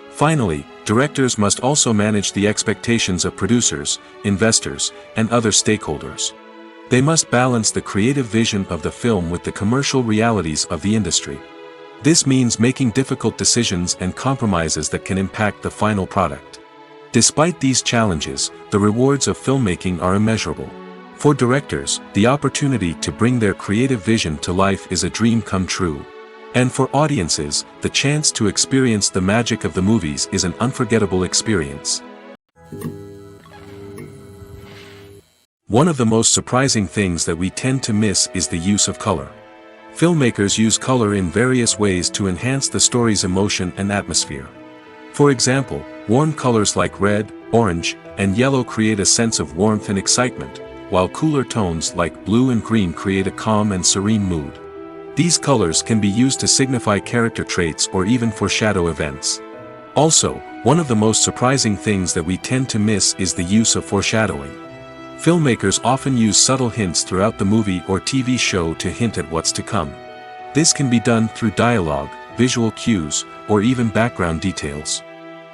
Finally, directors must also manage the expectations of producers, investors, and other stakeholders. They must balance the creative vision of the film with the commercial realities of the industry. This means making difficult decisions and compromises that can impact the final product. Despite these challenges, the rewards of filmmaking are immeasurable. For directors, the opportunity to bring their creative vision to life is a dream come true. And for audiences, the chance to experience the magic of the movies is an unforgettable experience. One of the most surprising things that we tend to miss is the use of color. Filmmakers use color in various ways to enhance the story's emotion and atmosphere. For example, warm colors like red, orange, and yellow create a sense of warmth and excitement, while cooler tones like blue and green create a calm and serene mood. These colors can be used to signify character traits or even foreshadow events. Also, one of the most surprising things that we tend to miss is the use of foreshadowing. Filmmakers often use subtle hints throughout the movie or TV show to hint at what's to come. This can be done through dialogue, visual cues, or even background details.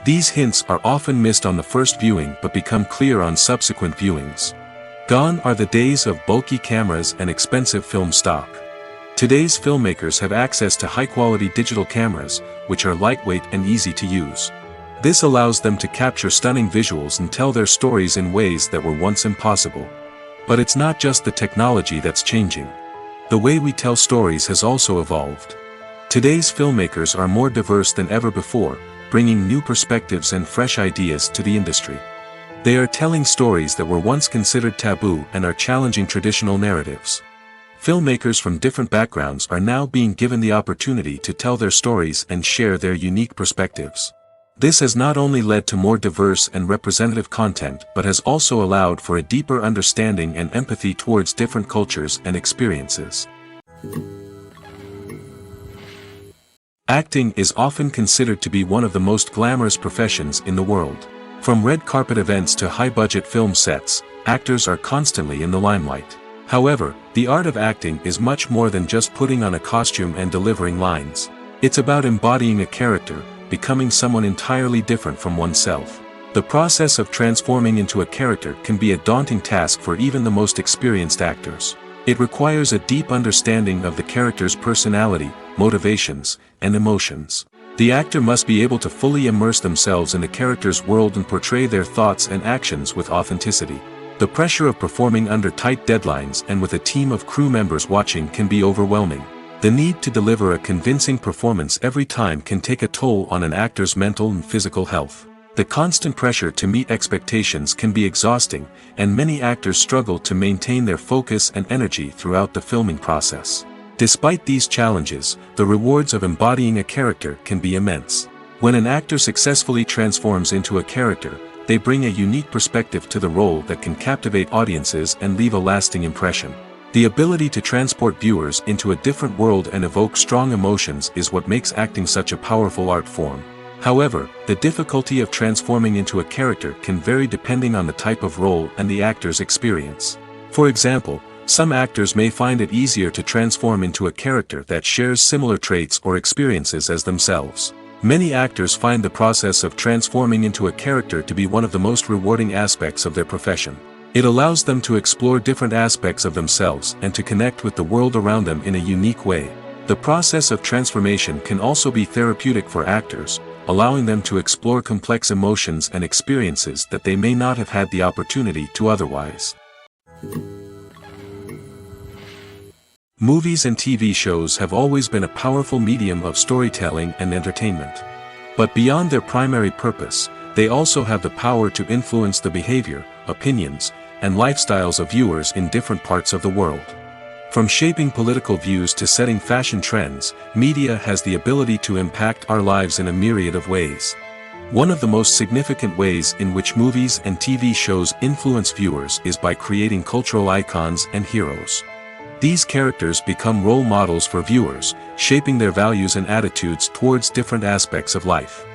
These hints are often missed on the first viewing but become clear on subsequent viewings. Gone are the days of bulky cameras and expensive film stock. Today's filmmakers have access to high-quality digital cameras, which are lightweight and easy to use. This allows them to capture stunning visuals and tell their stories in ways that were once impossible. But it's not just the technology that's changing. The way we tell stories has also evolved. Today's filmmakers are more diverse than ever before, bringing new perspectives and fresh ideas to the industry. They are telling stories that were once considered taboo and are challenging traditional narratives. Filmmakers from different backgrounds are now being given the opportunity to tell their stories and share their unique perspectives. This has not only led to more diverse and representative content but has also allowed for a deeper understanding and empathy towards different cultures and experiences. Acting is often considered to be one of the most glamorous professions in the world. From red carpet events to high-budget film sets, actors are constantly in the limelight. However, the art of acting is much more than just putting on a costume and delivering lines. It's about embodying a character, becoming someone entirely different from oneself. The process of transforming into a character can be a daunting task for even the most experienced actors. It requires a deep understanding of the character's personality, motivations, and emotions. The actor must be able to fully immerse themselves in the character's world and portray their thoughts and actions with authenticity. The pressure of performing under tight deadlines and with a team of crew members watching can be overwhelming. The need to deliver a convincing performance every time can take a toll on an actor's mental and physical health. The constant pressure to meet expectations can be exhausting, and many actors struggle to maintain their focus and energy throughout the filming process. Despite these challenges, the rewards of embodying a character can be immense. When an actor successfully transforms into a character, they bring a unique perspective to the role that can captivate audiences and leave a lasting impression. The ability to transport viewers into a different world and evoke strong emotions is what makes acting such a powerful art form. However, the difficulty of transforming into a character can vary depending on the type of role and the actor's experience. For example, some actors may find it easier to transform into a character that shares similar traits or experiences as themselves. Many actors find the process of transforming into a character to be one of the most rewarding aspects of their profession. It allows them to explore different aspects of themselves and to connect with the world around them in a unique way. The process of transformation can also be therapeutic for actors, allowing them to explore complex emotions and experiences that they may not have had the opportunity to otherwise. Movies and TV shows have always been a powerful medium of storytelling and entertainment. But beyond their primary purpose, they also have the power to influence the behavior, opinions, and lifestyles of viewers in different parts of the world. From shaping political views to setting fashion trends, media has the ability to impact our lives in a myriad of ways. One of the most significant ways in which movies and TV shows influence viewers is by creating cultural icons and heroes. These characters become role models for viewers, shaping their values and attitudes towards different aspects of life.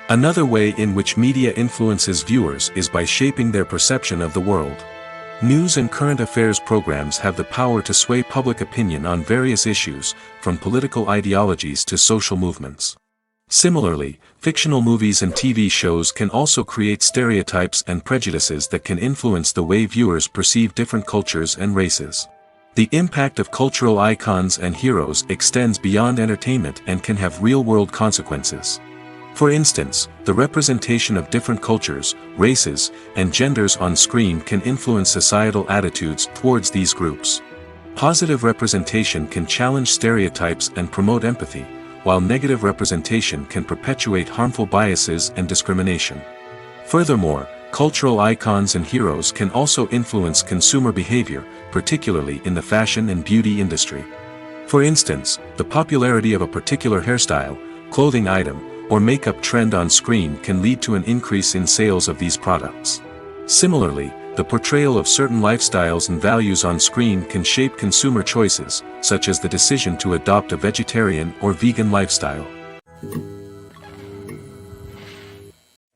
Another way in which media influences viewers is by shaping their perception of the world. News and current affairs programs have the power to sway public opinion on various issues, from political ideologies to social movements. Similarly, fictional movies and TV shows can also create stereotypes and prejudices that can influence the way viewers perceive different cultures and races. The impact of cultural icons and heroes extends beyond entertainment and can have real-world consequences. For instance, the representation of different cultures, races, and genders on screen can influence societal attitudes towards these groups. Positive representation can challenge stereotypes and promote empathy, while negative representation can perpetuate harmful biases and discrimination. Furthermore, cultural icons and heroes can also influence consumer behavior, particularly in the fashion and beauty industry. For instance, the popularity of a particular hairstyle, clothing item, or makeup trend on screen can lead to an increase in sales of these products. Similarly, the portrayal of certain lifestyles and values on screen can shape consumer choices, such as the decision to adopt a vegetarian or vegan lifestyle.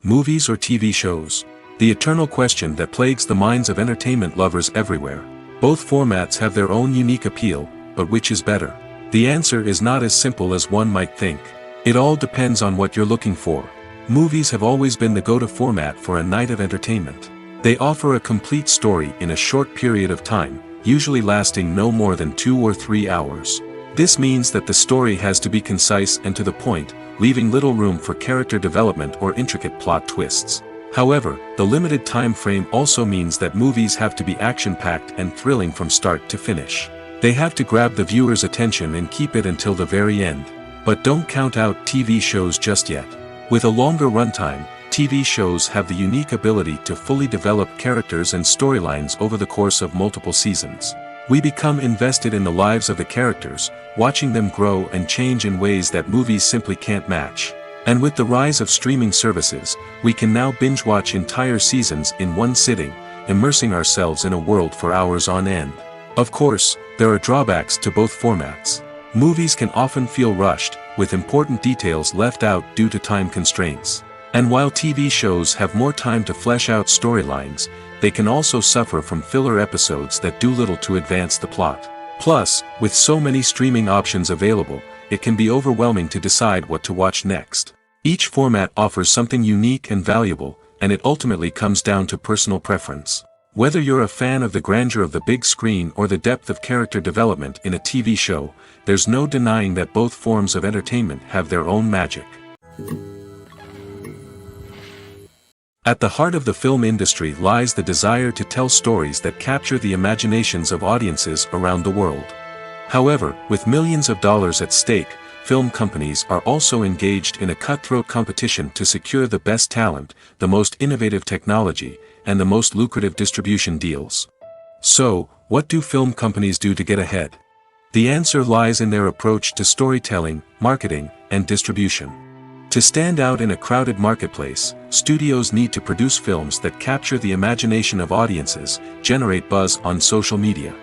Movies or TV shows? The eternal question that plagues the minds of entertainment lovers everywhere. Both formats have their own unique appeal, but which is better? The answer is not as simple as one might think. It all depends on what you're looking for. Movies have always been the go-to format for a night of entertainment. They offer a complete story in a short period of time, usually lasting no more than 2 or 3 hours. This means that the story has to be concise and to the point, leaving little room for character development or intricate plot twists. However, the limited time frame also means that movies have to be action-packed and thrilling from start to finish. They have to grab the viewer's attention and keep it until the very end. But don't count out TV shows just yet. With a longer runtime, TV shows have the unique ability to fully develop characters and storylines over the course of multiple seasons. We become invested in the lives of the characters, watching them grow and change in ways that movies simply can't match. And with the rise of streaming services, we can now binge-watch entire seasons in one sitting, immersing ourselves in a world for hours on end. Of course, there are drawbacks to both formats. Movies can often feel rushed, with important details left out due to time constraints. And while TV shows have more time to flesh out storylines, they can also suffer from filler episodes that do little to advance the plot. Plus, with so many streaming options available, it can be overwhelming to decide what to watch next. Each format offers something unique and valuable, and it ultimately comes down to personal preference. Whether you're a fan of the grandeur of the big screen or the depth of character development in a TV show, there's no denying that both forms of entertainment have their own magic. At the heart of the film industry lies the desire to tell stories that capture the imaginations of audiences around the world. However, with millions of dollars at stake, film companies are also engaged in a cutthroat competition to secure the best talent, the most innovative technology, and the most lucrative distribution deals. So, what do film companies do to get ahead? The answer lies in their approach to storytelling, marketing, and distribution. To stand out in a crowded marketplace, studios need to produce films that capture the imagination of audiences, generate buzz on social media.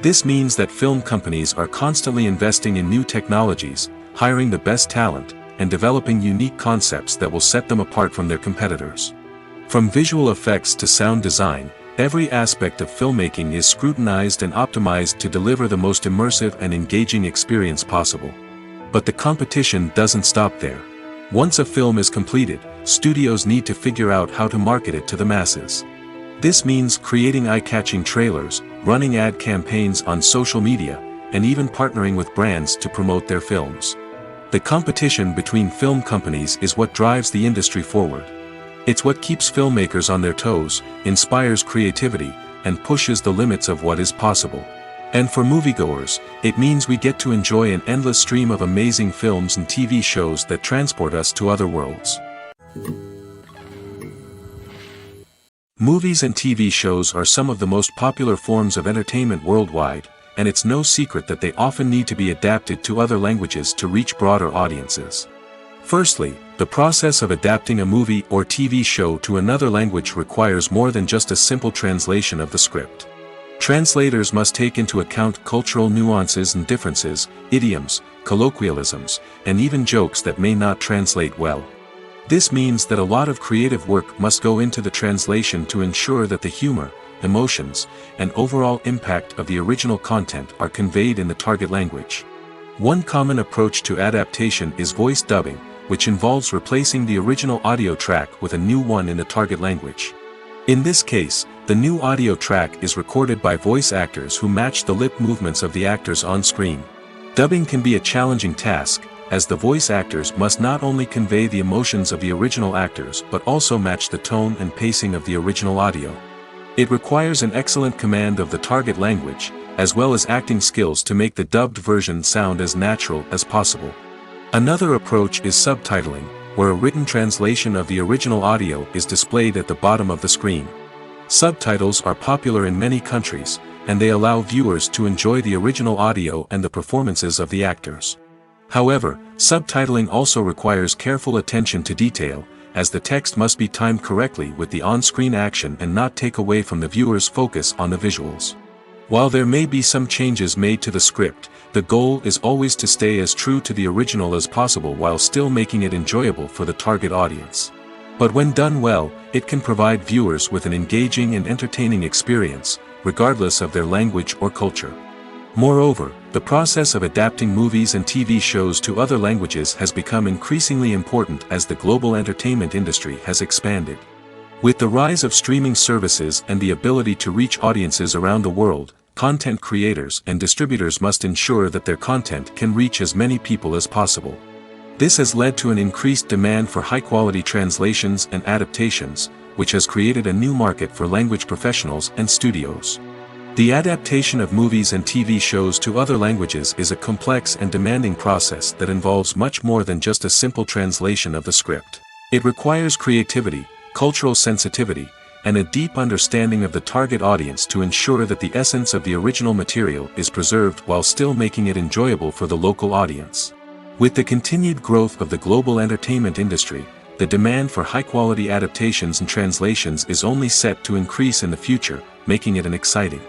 This means that film companies are constantly investing in new technologies, hiring the best talent, and developing unique concepts that will set them apart from their competitors. From visual effects to sound design, every aspect of filmmaking is scrutinized and optimized to deliver the most immersive and engaging experience possible. But the competition doesn't stop there. Once a film is completed, studios need to figure out how to market it to the masses. This means creating eye-catching trailers, running ad campaigns on social media, and even partnering with brands to promote their films. The competition between film companies is what drives the industry forward. It's what keeps filmmakers on their toes, inspires creativity, and pushes the limits of what is possible. And for moviegoers, it means we get to enjoy an endless stream of amazing films and TV shows that transport us to other worlds. Movies and TV shows are some of the most popular forms of entertainment worldwide, and it's no secret that they often need to be adapted to other languages to reach broader audiences. Firstly, the process of adapting a movie or TV show to another language requires more than just a simple translation of the script. Translators must take into account cultural nuances and differences, idioms, colloquialisms, and even jokes that may not translate well. This means that a lot of creative work must go into the translation to ensure that the humor, emotions, and overall impact of the original content are conveyed in the target language. One common approach to adaptation is voice dubbing, which involves replacing the original audio track with a new one in the target language. In this case, the new audio track is recorded by voice actors who match the lip movements of the actors on screen. Dubbing can be a challenging task, as the voice actors must not only convey the emotions of the original actors but also match the tone and pacing of the original audio. It requires an excellent command of the target language, as well as acting skills to make the dubbed version sound as natural as possible. Another approach is subtitling, where a written translation of the original audio is displayed at the bottom of the screen. Subtitles are popular in many countries, and they allow viewers to enjoy the original audio and the performances of the actors. However, subtitling also requires careful attention to detail, as the text must be timed correctly with the on-screen action and not take away from the viewer's focus on the visuals. While there may be some changes made to the script, the goal is always to stay as true to the original as possible while still making it enjoyable for the target audience. But when done well, it can provide viewers with an engaging and entertaining experience, regardless of their language or culture. Moreover, the process of adapting movies and TV shows to other languages has become increasingly important as the global entertainment industry has expanded. With the rise of streaming services and the ability to reach audiences around the world, content creators and distributors must ensure that their content can reach as many people as possible. This has led to an increased demand for high-quality translations and adaptations, which has created a new market for language professionals and studios. The adaptation of movies and TV shows to other languages is a complex and demanding process that involves much more than just a simple translation of the script. It requires creativity, cultural sensitivity, and a deep understanding of the target audience to ensure that the essence of the original material is preserved while still making it enjoyable for the local audience. With the continued growth of the global entertainment industry, the demand for high-quality adaptations and translations is only set to increase in the future, making it an exciting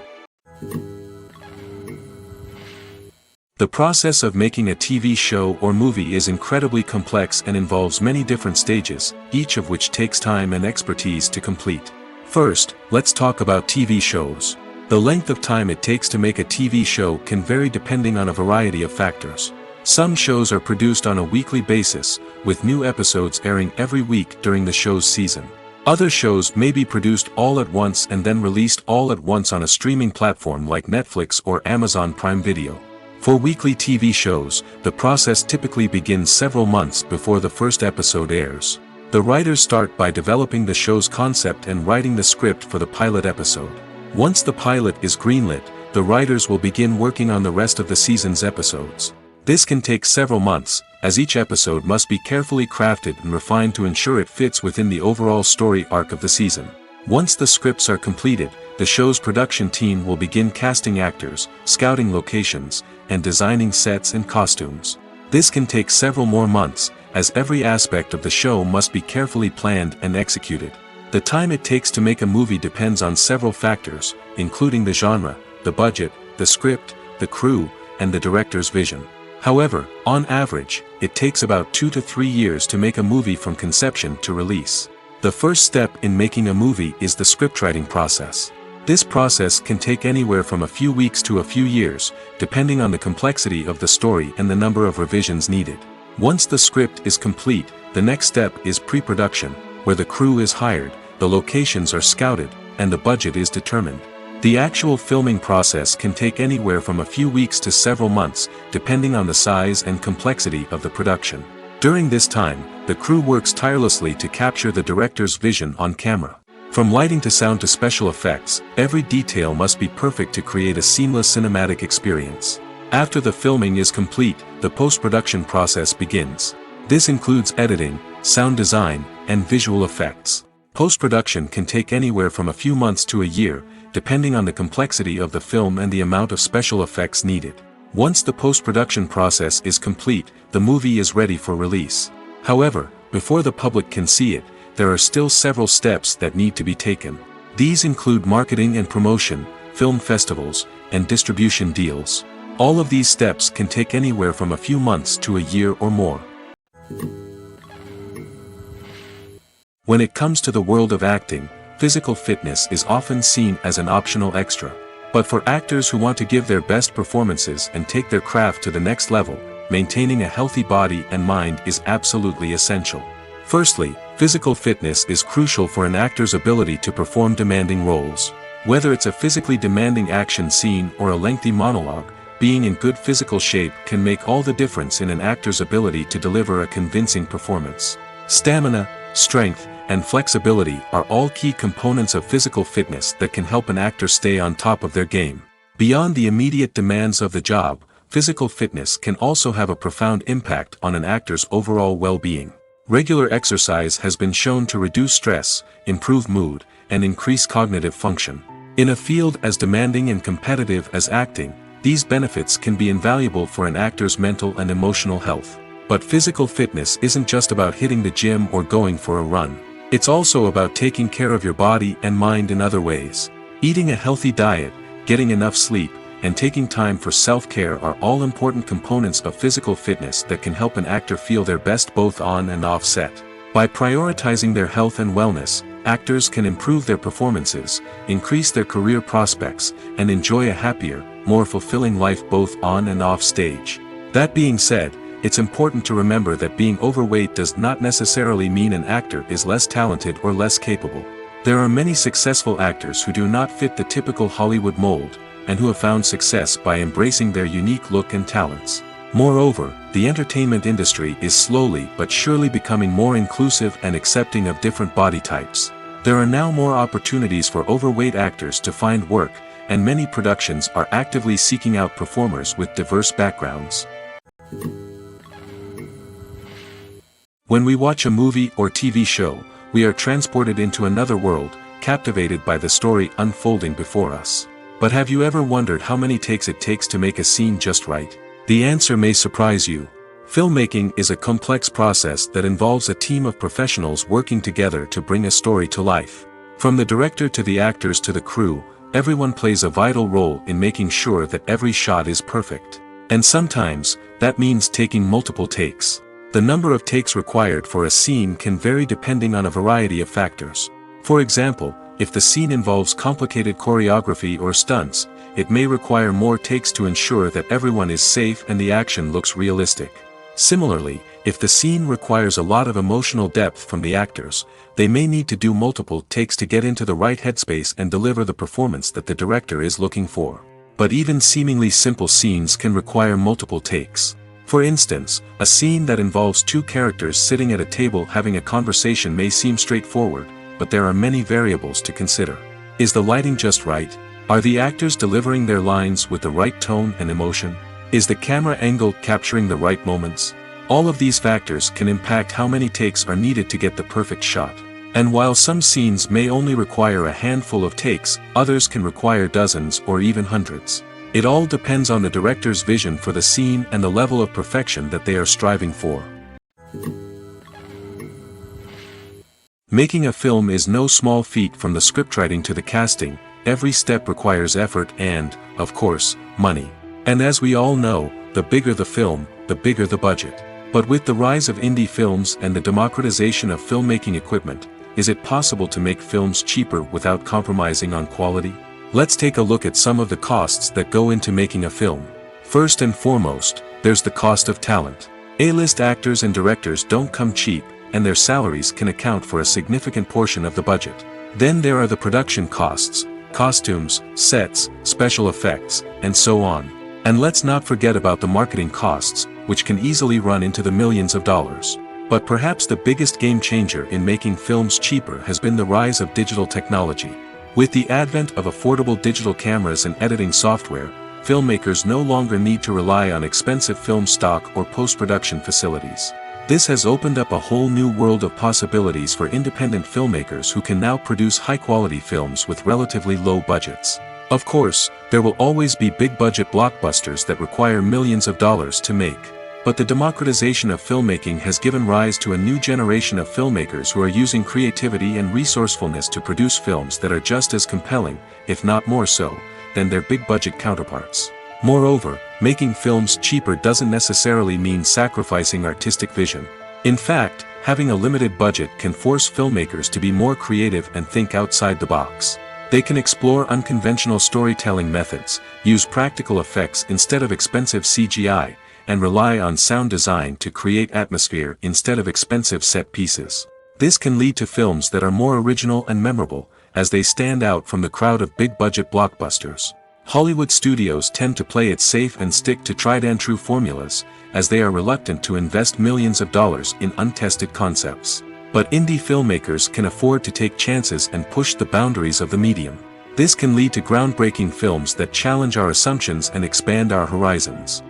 The process of making a TV show or movie is incredibly complex and involves many different stages, each of which takes time and expertise to complete. First, let's talk about TV shows. The length of time it takes to make a TV show can vary depending on a variety of factors. Some shows are produced on a weekly basis, with new episodes airing every week during the show's season. Other shows may be produced all at once and then released all at once on a streaming platform like Netflix or Amazon Prime Video. For weekly TV shows, the process typically begins several months before the first episode airs. The writers start by developing the show's concept and writing the script for the pilot episode. Once the pilot is greenlit, the writers will begin working on the rest of the season's episodes. This can take several months, as each episode must be carefully crafted and refined to ensure it fits within the overall story arc of the season. Once the scripts are completed, the show's production team will begin casting actors, scouting locations, and designing sets and costumes. This can take several more months, as every aspect of the show must be carefully planned and executed. The time it takes to make a movie depends on several factors, including the genre, the budget, the script, the crew, and the director's vision. However, on average, it takes about 2 to 3 years to make a movie from conception to release. The first step in making a movie is the scriptwriting process. This process can take anywhere from a few weeks to a few years, depending on the complexity of the story and the number of revisions needed. Once the script is complete, the next step is pre-production, where the crew is hired, the locations are scouted, and the budget is determined. The actual filming process can take anywhere from a few weeks to several months, depending on the size and complexity of the production. During this time, the crew works tirelessly to capture the director's vision on camera. From lighting to sound to special effects, every detail must be perfect to create a seamless cinematic experience. After the filming is complete, the post-production process begins. This includes editing, sound design, and visual effects. Post-production can take anywhere from a few months to a year, depending on the complexity of the film and the amount of special effects needed. Once the post-production process is complete, the movie is ready for release. However, before the public can see it, there are still several steps that need to be taken. These include marketing and promotion, film festivals, and distribution deals. All of these steps can take anywhere from a few months to a year or more. When it comes to the world of acting, physical fitness is often seen as an optional extra. But for actors who want to give their best performances and take their craft to the next level, maintaining a healthy body and mind is absolutely essential. Firstly, physical fitness is crucial for an actor's ability to perform demanding roles. Whether it's a physically demanding action scene or a lengthy monologue, being in good physical shape can make all the difference in an actor's ability to deliver a convincing performance. Stamina, strength, and flexibility are all key components of physical fitness that can help an actor stay on top of their game. Beyond the immediate demands of the job, physical fitness can also have a profound impact on an actor's overall well-being. Regular exercise has been shown to reduce stress, improve mood, and increase cognitive function. In a field as demanding and competitive as acting, these benefits can be invaluable for an actor's mental and emotional health. But physical fitness isn't just about hitting the gym or going for a run. It's also about taking care of your body and mind in other ways. Eating a healthy diet, getting enough sleep, and taking time for self-care are all important components of physical fitness that can help an actor feel their best both on and off set. By prioritizing their health and wellness, actors can improve their performances, increase their career prospects, and enjoy a happier, more fulfilling life both on and off stage. That being said, it's important to remember that being overweight does not necessarily mean an actor is less talented or less capable. There are many successful actors who do not fit the typical Hollywood mold, and who have found success by embracing their unique look and talents. Moreover, the entertainment industry is slowly but surely becoming more inclusive and accepting of different body types. There are now more opportunities for overweight actors to find work, and many productions are actively seeking out performers with diverse backgrounds. When we watch a movie or TV show, we are transported into another world, captivated by the story unfolding before us. But have you ever wondered how many takes it takes to make a scene just right? The answer may surprise you. Filmmaking is a complex process that involves a team of professionals working together to bring a story to life. From the director to the actors to the crew, everyone plays a vital role in making sure that every shot is perfect. And sometimes, that means taking multiple takes. The number of takes required for a scene can vary depending on a variety of factors. For example, if the scene involves complicated choreography or stunts, it may require more takes to ensure that everyone is safe and the action looks realistic. Similarly, if the scene requires a lot of emotional depth from the actors, they may need to do multiple takes to get into the right headspace and deliver the performance that the director is looking for. But even seemingly simple scenes can require multiple takes. For instance, a scene that involves two characters sitting at a table having a conversation may seem straightforward, but there are many variables to consider. Is the lighting just right? Are the actors delivering their lines with the right tone and emotion? Is the camera angle capturing the right moments? All of these factors can impact how many takes are needed to get the perfect shot. And while some scenes may only require a handful of takes, others can require dozens or even hundreds. It all depends on the director's vision for the scene and the level of perfection that they are striving for. Making a film is no small feat. From the scriptwriting to the casting, every step requires effort and, of course, money. And as we all know, the bigger the film, the bigger the budget. But with the rise of indie films and the democratization of filmmaking equipment, is it possible to make films cheaper without compromising on quality? Let's take a look at some of the costs that go into making a film. First and foremost, there's the cost of talent. A-list actors and directors don't come cheap, and their salaries can account for a significant portion of the budget. Then there are the production costs, costumes, sets, special effects, and so on. And let's not forget about the marketing costs, which can easily run into the millions of dollars. But perhaps the biggest game changer in making films cheaper has been the rise of digital technology. With the advent of affordable digital cameras and editing software, filmmakers no longer need to rely on expensive film stock or post-production facilities. This has opened up a whole new world of possibilities for independent filmmakers who can now produce high-quality films with relatively low budgets. Of course, there will always be big-budget blockbusters that require millions of dollars to make. But the democratization of filmmaking has given rise to a new generation of filmmakers who are using creativity and resourcefulness to produce films that are just as compelling, if not more so, than their big-budget counterparts. Moreover, making films cheaper doesn't necessarily mean sacrificing artistic vision. In fact, having a limited budget can force filmmakers to be more creative and think outside the box. They can explore unconventional storytelling methods, use practical effects instead of expensive CGI, and rely on sound design to create atmosphere instead of expensive set pieces. This can lead to films that are more original and memorable, as they stand out from the crowd of big-budget blockbusters. Hollywood studios tend to play it safe and stick to tried-and-true formulas, as they are reluctant to invest millions of dollars in untested concepts. But indie filmmakers can afford to take chances and push the boundaries of the medium. This can lead to groundbreaking films that challenge our assumptions and expand our horizons.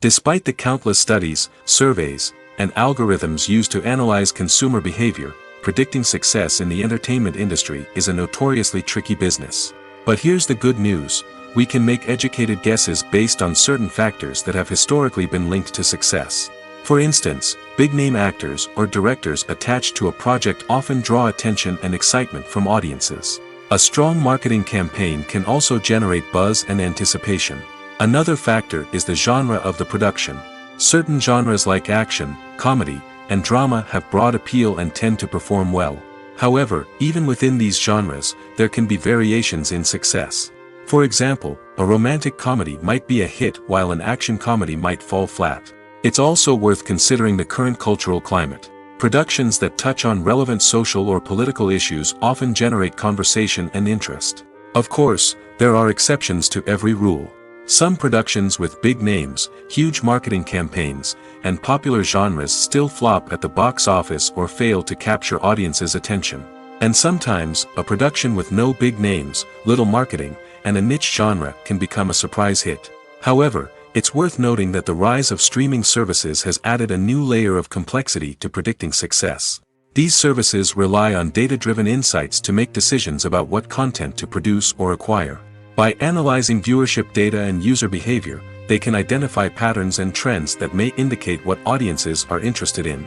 Despite the countless studies, surveys, and algorithms used to analyze consumer behavior, predicting success in the entertainment industry is a notoriously tricky business. But here's the good news: we can make educated guesses based on certain factors that have historically been linked to success. For instance, big-name actors or directors attached to a project often draw attention and excitement from audiences. A strong marketing campaign can also generate buzz and anticipation. Another factor is the genre of the production. Certain genres like action, comedy, and drama have broad appeal and tend to perform well. However, even within these genres, there can be variations in success. For example, a romantic comedy might be a hit while an action comedy might fall flat. It's also worth considering the current cultural climate. Productions that touch on relevant social or political issues often generate conversation and interest. Of course, there are exceptions to every rule. Some productions with big names, huge marketing campaigns, and popular genres still flop at the box office or fail to capture audiences' attention. And sometimes, a production with no big names, little marketing, and a niche genre can become a surprise hit. However, it's worth noting that the rise of streaming services has added a new layer of complexity to predicting success. These services rely on data-driven insights to make decisions about what content to produce or acquire. By analyzing viewership data and user behavior, they can identify patterns and trends that may indicate what audiences are interested in.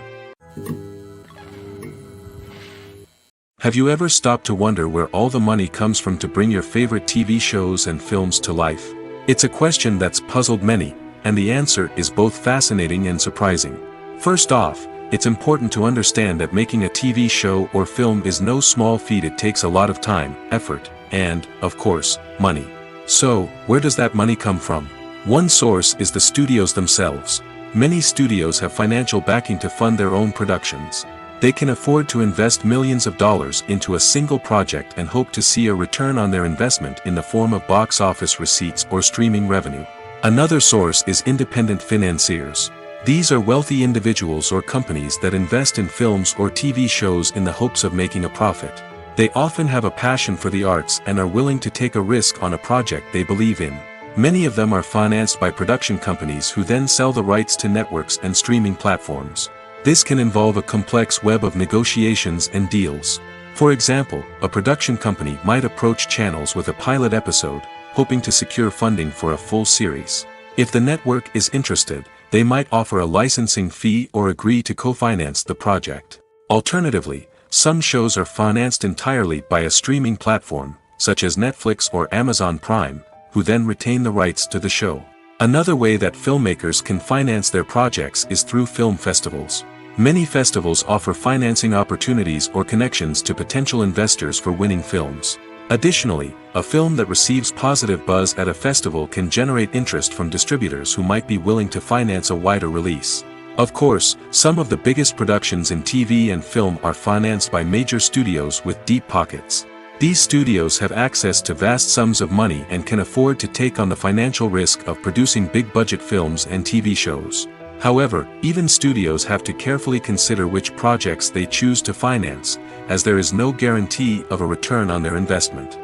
Have you ever stopped to wonder where all the money comes from to bring your favorite TV shows and films to life? It's a question that's puzzled many, and the answer is both fascinating and surprising. First off, it's important to understand that making a TV show or film is no small feat. It takes a lot of time, effort, and, of course, money. So, where does that money come from? One source is the studios themselves. Many studios have financial backing to fund their own productions. They can afford to invest millions of dollars into a single project and hope to see a return on their investment in the form of box office receipts or streaming revenue. Another source is independent financiers. These are wealthy individuals or companies that invest in films or TV shows in the hopes of making a profit. They often have a passion for the arts and are willing to take a risk on a project they believe in. Many of them are financed by production companies who then sell the rights to networks and streaming platforms. This can involve a complex web of negotiations and deals. For example, a production company might approach channels with a pilot episode, hoping to secure funding for a full series. If the network is interested, they might offer a licensing fee or agree to co-finance the project. Alternatively, some shows are financed entirely by a streaming platform, such as Netflix or Amazon Prime, who then retain the rights to the show. Another way that filmmakers can finance their projects is through film festivals. Many festivals offer financing opportunities or connections to potential investors for winning films. Additionally, a film that receives positive buzz at a festival can generate interest from distributors who might be willing to finance a wider release. Of course, some of the biggest productions in TV and film are financed by major studios with deep pockets. These studios have access to vast sums of money and can afford to take on the financial risk of producing big-budget films and TV shows. However, even studios have to carefully consider which projects they choose to finance, as there is no guarantee of a return on their investment.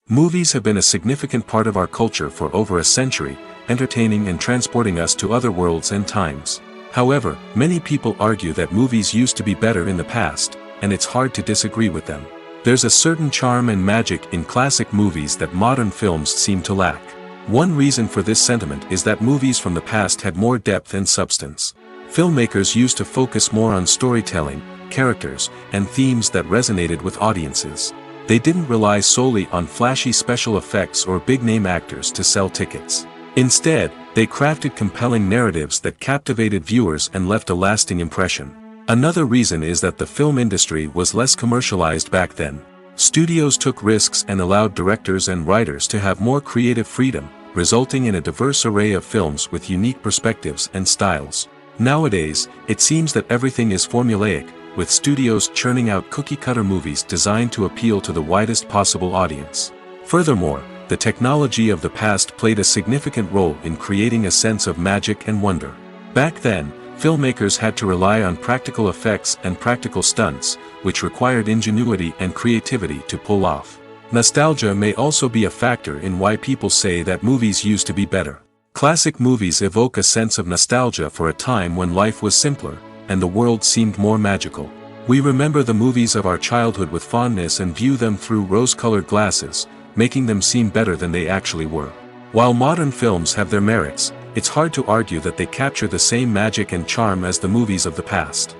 Movies have been a significant part of our culture for over a century, entertaining and transporting us to other worlds and times. However, many people argue that movies used to be better in the past, and it's hard to disagree with them. There's a certain charm and magic in classic movies that modern films seem to lack. One reason for this sentiment is that movies from the past had more depth and substance. Filmmakers used to focus more on storytelling, characters, and themes that resonated with audiences. They didn't rely solely on flashy special effects or big-name actors to sell tickets. Instead, they crafted compelling narratives that captivated viewers and left a lasting impression. Another reason is that the film industry was less commercialized back then. Studios took risks and allowed directors and writers to have more creative freedom, resulting in a diverse array of films with unique perspectives and styles. Nowadays, it seems that everything is formulaic, with studios churning out cookie-cutter movies designed to appeal to the widest possible audience. Furthermore, the technology of the past played a significant role in creating a sense of magic and wonder. Back then, filmmakers had to rely on practical effects and practical stunts, which required ingenuity and creativity to pull off. Nostalgia may also be a factor in why people say that movies used to be better. Classic movies evoke a sense of nostalgia for a time when life was simpler, and the world seemed more magical. We remember the movies of our childhood with fondness and view them through rose-colored glasses, making them seem better than they actually were. While modern films have their merits, it's hard to argue that they capture the same magic and charm as the movies of the past.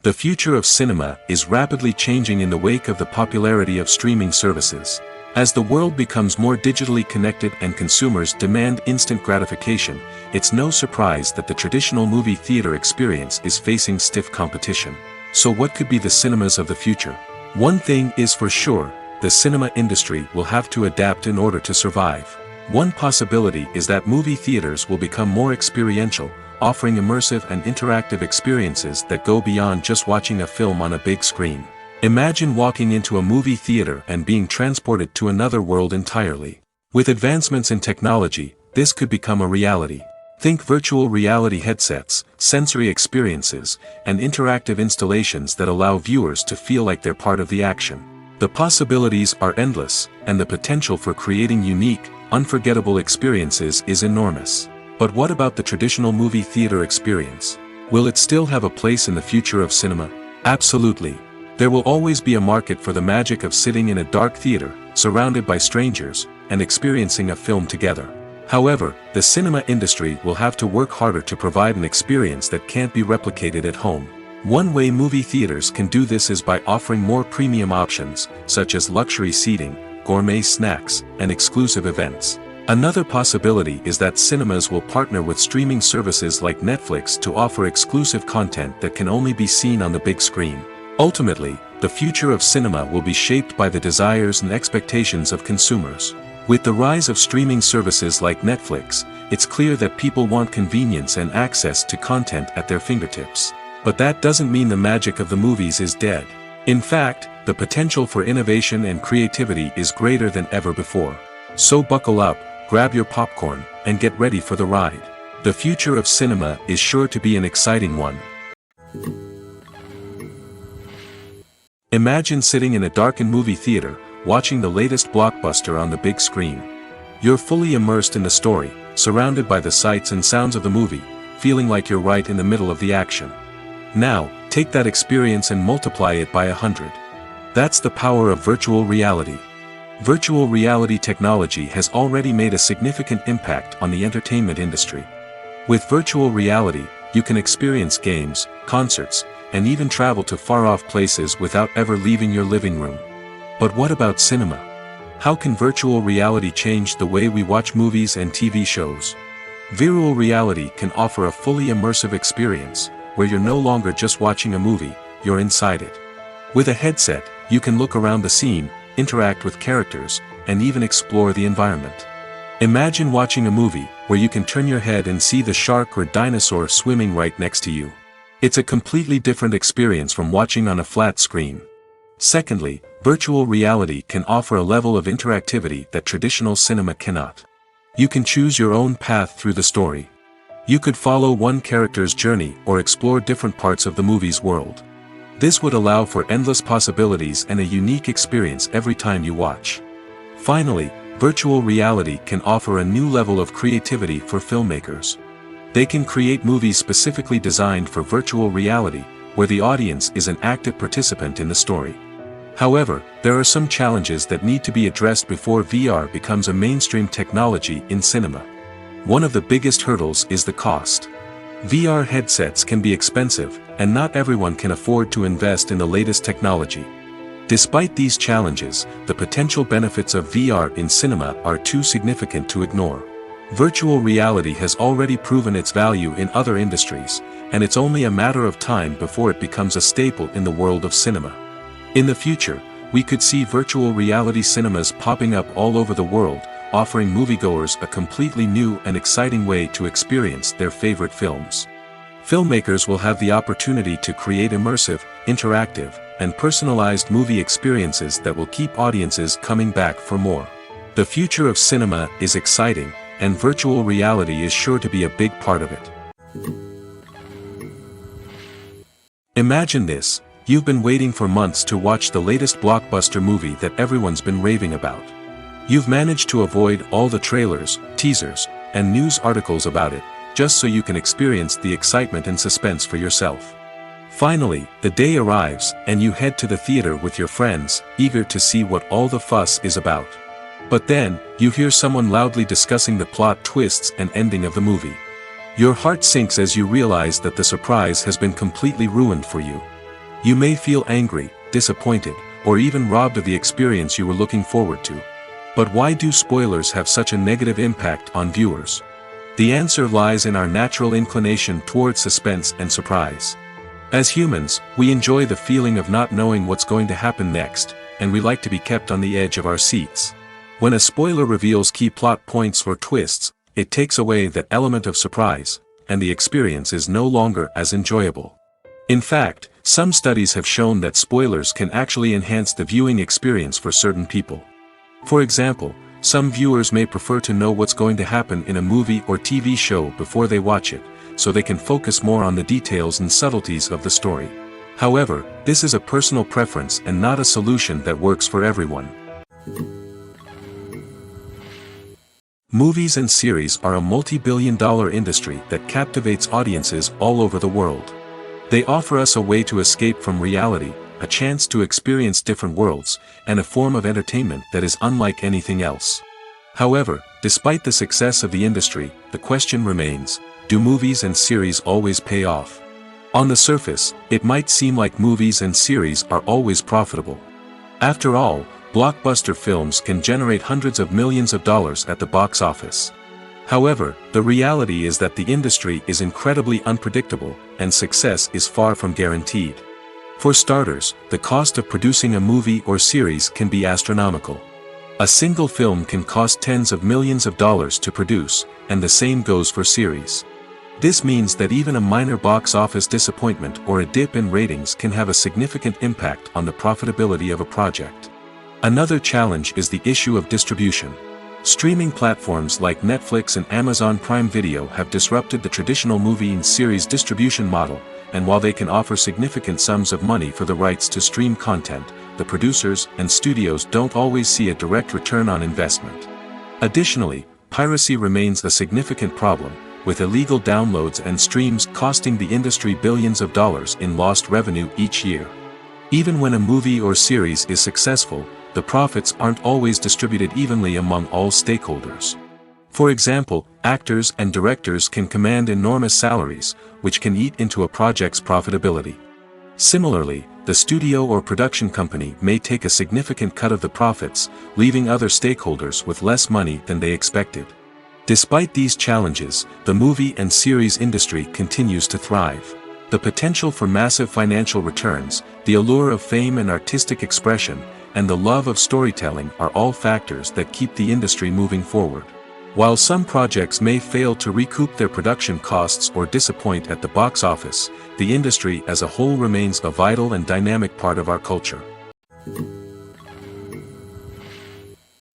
The future of cinema is rapidly changing in the wake of the popularity of streaming services. As the world becomes more digitally connected and consumers demand instant gratification, it's no surprise that the traditional movie theater experience is facing stiff competition. So what could be the cinemas of the future? One thing is for sure, the cinema industry will have to adapt in order to survive. One possibility is that movie theaters will become more experiential, offering immersive and interactive experiences that go beyond just watching a film on a big screen. Imagine walking into a movie theater and being transported to another world entirely. With advancements in technology, this could become a reality. Think virtual reality headsets, sensory experiences, and interactive installations that allow viewers to feel like they're part of the action. The possibilities are endless, and the potential for creating unique, unforgettable experiences is enormous. But what about the traditional movie theater experience? Will it still have a place in the future of cinema? Absolutely. There will always be a market for the magic of sitting in a dark theater, surrounded by strangers, and experiencing a film together. However, the cinema industry will have to work harder to provide an experience that can't be replicated at home. One way movie theaters can do this is by offering more premium options, such as luxury seating, gourmet snacks, and exclusive events. Another possibility is that cinemas will partner with streaming services like Netflix to offer exclusive content that can only be seen on the big screen. Ultimately, the future of cinema will be shaped by the desires and expectations of consumers. With the rise of streaming services like Netflix, it's clear that people want convenience and access to content at their fingertips. But that doesn't mean the magic of the movies is dead. In fact, the potential for innovation and creativity is greater than ever before. So buckle up, grab your popcorn, and get ready for the ride. The future of cinema is sure to be an exciting one. Imagine sitting in a darkened movie theater, watching the latest blockbuster on the big screen. You're fully immersed in the story, surrounded by the sights and sounds of the movie, feeling like you're right in the middle of the action. Now, take that experience and multiply it by 100. That's the power of virtual reality. Virtual reality technology has already made a significant impact on the entertainment industry. With virtual reality, you can experience games, concerts, and even travel to far-off places without ever leaving your living room. But what about cinema? How can virtual reality change the way we watch movies and TV shows? Virtual reality can offer a fully immersive experience, where you're no longer just watching a movie, you're inside it. With a headset, you can look around the scene, interact with characters, and even explore the environment. Imagine watching a movie, where you can turn your head and see the shark or dinosaur swimming right next to you. It's a completely different experience from watching on a flat screen. Secondly, virtual reality can offer a level of interactivity that traditional cinema cannot. You can choose your own path through the story. You could follow one character's journey or explore different parts of the movie's world. This would allow for endless possibilities and a unique experience every time you watch. Finally, virtual reality can offer a new level of creativity for filmmakers. They can create movies specifically designed for virtual reality, where the audience is an active participant in the story. However, there are some challenges that need to be addressed before VR becomes a mainstream technology in cinema. One of the biggest hurdles is the cost. VR headsets can be expensive, and not everyone can afford to invest in the latest technology. Despite these challenges, the potential benefits of VR in cinema are too significant to ignore. Virtual reality has already proven its value in other industries, and it's only a matter of time before it becomes a staple in the world of cinema. In the future, we could see virtual reality cinemas popping up all over the world, offering moviegoers a completely new and exciting way to experience their favorite films. Filmmakers will have the opportunity to create immersive, interactive, and personalized movie experiences that will keep audiences coming back for more. The future of cinema is exciting, and virtual reality is sure to be a big part of it. Imagine this. You've been waiting for months to watch the latest blockbuster movie that everyone's been raving about. You've managed to avoid all the trailers, teasers, and news articles about it, just so you can experience the excitement and suspense for yourself. Finally, the day arrives, and you head to the theater with your friends, eager to see what all the fuss is about. But then, you hear someone loudly discussing the plot twists and ending of the movie. Your heart sinks as you realize that the surprise has been completely ruined for you. You may feel angry, disappointed, or even robbed of the experience you were looking forward to. But why do spoilers have such a negative impact on viewers? The answer lies in our natural inclination towards suspense and surprise. As humans, we enjoy the feeling of not knowing what's going to happen next, and we like to be kept on the edge of our seats. When a spoiler reveals key plot points or twists, it takes away that element of surprise, and the experience is no longer as enjoyable. In fact, some studies have shown that spoilers can actually enhance the viewing experience for certain people. For example, some viewers may prefer to know what's going to happen in a movie or TV show before they watch it, so they can focus more on the details and subtleties of the story. However, this is a personal preference and not a solution that works for everyone. Movies and series are a multi-billion-dollar industry that captivates audiences all over the world. They offer us a way to escape from reality, a chance to experience different worlds, and a form of entertainment that is unlike anything else. However, despite the success of the industry, the question remains, do movies and series always pay off? On the surface, it might seem like movies and series are always profitable. After all, blockbuster films can generate hundreds of millions of dollars at the box office. However, the reality is that the industry is incredibly unpredictable, and success is far from guaranteed. For starters, the cost of producing a movie or series can be astronomical. A single film can cost tens of millions of dollars to produce, and the same goes for series. This means that even a minor box office disappointment or a dip in ratings can have a significant impact on the profitability of a project. Another challenge is the issue of distribution. Streaming platforms like Netflix and Amazon Prime Video have disrupted the traditional movie and series distribution model, and while they can offer significant sums of money for the rights to stream content, the producers and studios don't always see a direct return on investment. Additionally, piracy remains a significant problem, with illegal downloads and streams costing the industry billions of dollars in lost revenue each year. Even when a movie or series is successful, the profits aren't always distributed evenly among all stakeholders. For example, actors and directors can command enormous salaries, which can eat into a project's profitability. Similarly, the studio or production company may take a significant cut of the profits, leaving other stakeholders with less money than they expected. Despite these challenges, the movie and series industry continues to thrive. The potential for massive financial returns, the allure of fame and artistic expression, and the love of storytelling are all factors that keep the industry moving forward. While some projects may fail to recoup their production costs or disappoint at the box office, the industry as a whole remains a vital and dynamic part of our culture.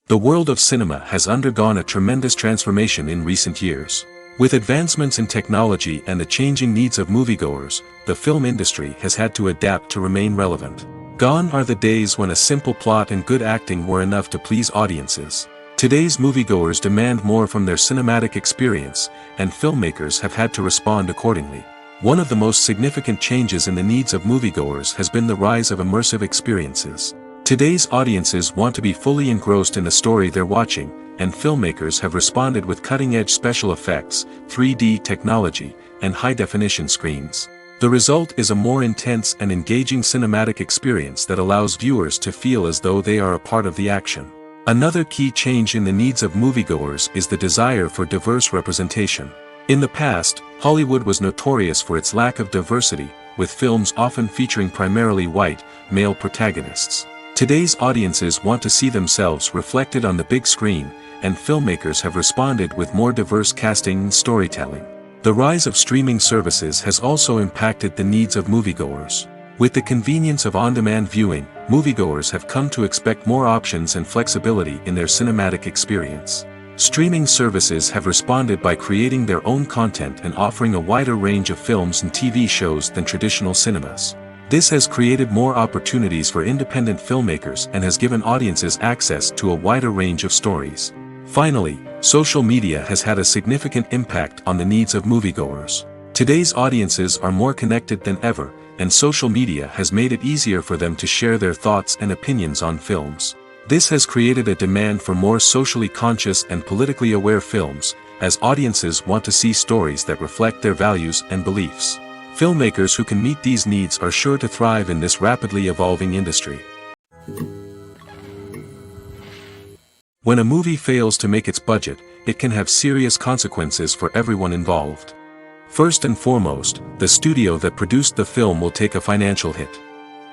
The world of cinema has undergone a tremendous transformation in recent years. With advancements in technology and the changing needs of moviegoers, the film industry has had to adapt to remain relevant. Gone are the days when a simple plot and good acting were enough to please audiences. Today's moviegoers demand more from their cinematic experience, and filmmakers have had to respond accordingly. One of the most significant changes in the needs of moviegoers has been the rise of immersive experiences. Today's audiences want to be fully engrossed in the story they're watching, and filmmakers have responded with cutting-edge special effects, 3D technology, and high-definition screens. The result is a more intense and engaging cinematic experience that allows viewers to feel as though they are a part of the action. Another key change in the needs of moviegoers is the desire for diverse representation. In the past, Hollywood was notorious for its lack of diversity, with films often featuring primarily white, male protagonists. Today's audiences want to see themselves reflected on the big screen, and filmmakers have responded with more diverse casting and storytelling. The rise of streaming services has also impacted the needs of moviegoers. With the convenience of on-demand viewing, moviegoers have come to expect more options and flexibility in their cinematic experience. Streaming services have responded by creating their own content and offering a wider range of films and TV shows than traditional cinemas. This has created more opportunities for independent filmmakers and has given audiences access to a wider range of stories. Finally, social media has had a significant impact on the needs of moviegoers. Today's audiences are more connected than ever, and social media has made it easier for them to share their thoughts and opinions on films. This has created a demand for more socially conscious and politically aware films, as audiences want to see stories that reflect their values and beliefs. Filmmakers who can meet these needs are sure to thrive in this rapidly evolving industry. When a movie fails to make its budget, it can have serious consequences for everyone involved. First and foremost, the studio that produced the film will take a financial hit.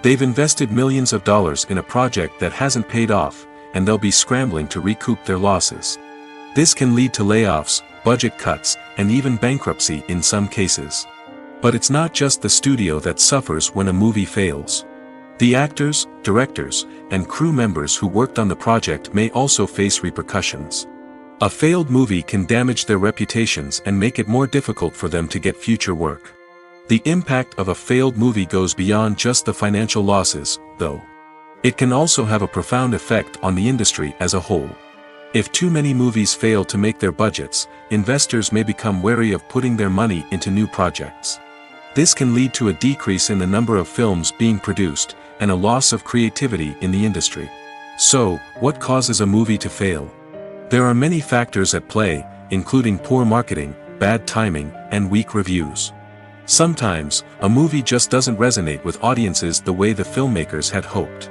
They've invested millions of dollars in a project that hasn't paid off, and they'll be scrambling to recoup their losses. This can lead to layoffs, budget cuts, and even bankruptcy in some cases. But it's not just the studio that suffers when a movie fails. The actors, directors, and crew members who worked on the project may also face repercussions. A failed movie can damage their reputations and make it more difficult for them to get future work. The impact of a failed movie goes beyond just the financial losses, though. It can also have a profound effect on the industry as a whole. If too many movies fail to make their budgets, investors may become wary of putting their money into new projects. This can lead to a decrease in the number of films being produced, and a loss of creativity in the industry. So, what causes a movie to fail? There are many factors at play, including poor marketing, bad timing, and weak reviews. Sometimes, a movie just doesn't resonate with audiences the way the filmmakers had hoped.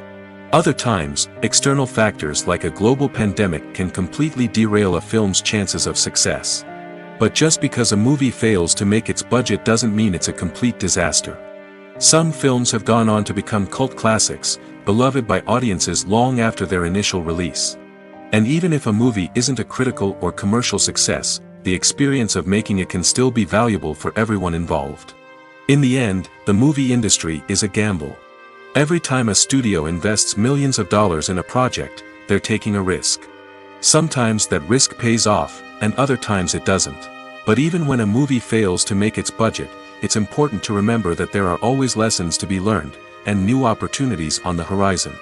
Other times, external factors like a global pandemic can completely derail a film's chances of success. But just because a movie fails to make its budget doesn't mean it's a complete disaster. Some films have gone on to become cult classics, beloved by audiences long after their initial release. And even if a movie isn't a critical or commercial success, the experience of making it can still be valuable for everyone involved. In the end, the movie industry is a gamble. Every time a studio invests millions of dollars in a project, they're taking a risk. Sometimes that risk pays off, and other times it doesn't. But even when a movie fails to make its budget, it's important to remember that there are always lessons to be learned, and new opportunities on the horizon.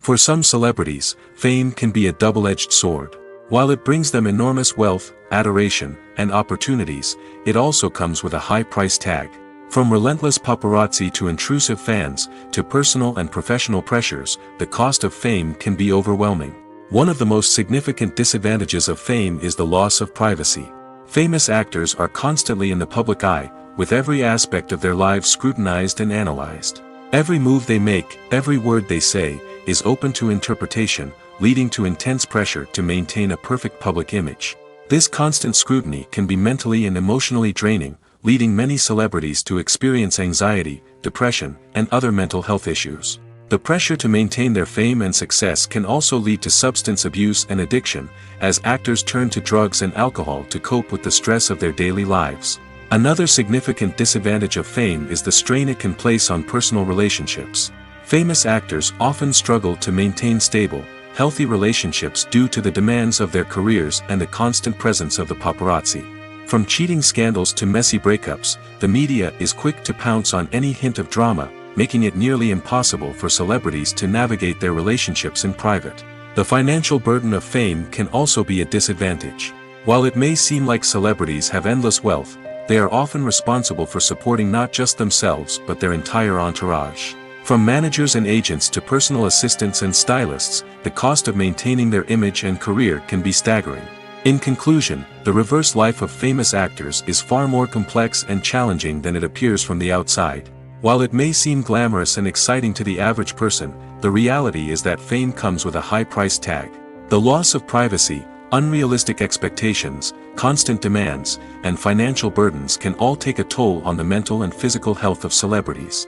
For some celebrities, fame can be a double-edged sword. While it brings them enormous wealth, adoration, and opportunities, it also comes with a high price tag. From relentless paparazzi to intrusive fans, to personal and professional pressures, the cost of fame can be overwhelming. One of the most significant disadvantages of fame is the loss of privacy. Famous actors are constantly in the public eye, with every aspect of their lives scrutinized and analyzed. Every move they make, every word they say, is open to interpretation, leading to intense pressure to maintain a perfect public image. This constant scrutiny can be mentally and emotionally draining, leading many celebrities to experience anxiety, depression, and other mental health issues. The pressure to maintain their fame and success can also lead to substance abuse and addiction, as actors turn to drugs and alcohol to cope with the stress of their daily lives. Another significant disadvantage of fame is the strain it can place on personal relationships. Famous actors often struggle to maintain stable, healthy relationships due to the demands of their careers and the constant presence of the paparazzi. From cheating scandals to messy breakups, the media is quick to pounce on any hint of drama, making it nearly impossible for celebrities to navigate their relationships in private. The financial burden of fame can also be a disadvantage. While it may seem like celebrities have endless wealth, they are often responsible for supporting not just themselves but their entire entourage. From managers and agents to personal assistants and stylists, the cost of maintaining their image and career can be staggering. In conclusion, the reverse life of famous actors is far more complex and challenging than it appears from the outside. While it may seem glamorous and exciting to the average person, the reality is that fame comes with a high price tag. The loss of privacy, unrealistic expectations, constant demands, and financial burdens can all take a toll on the mental and physical health of celebrities.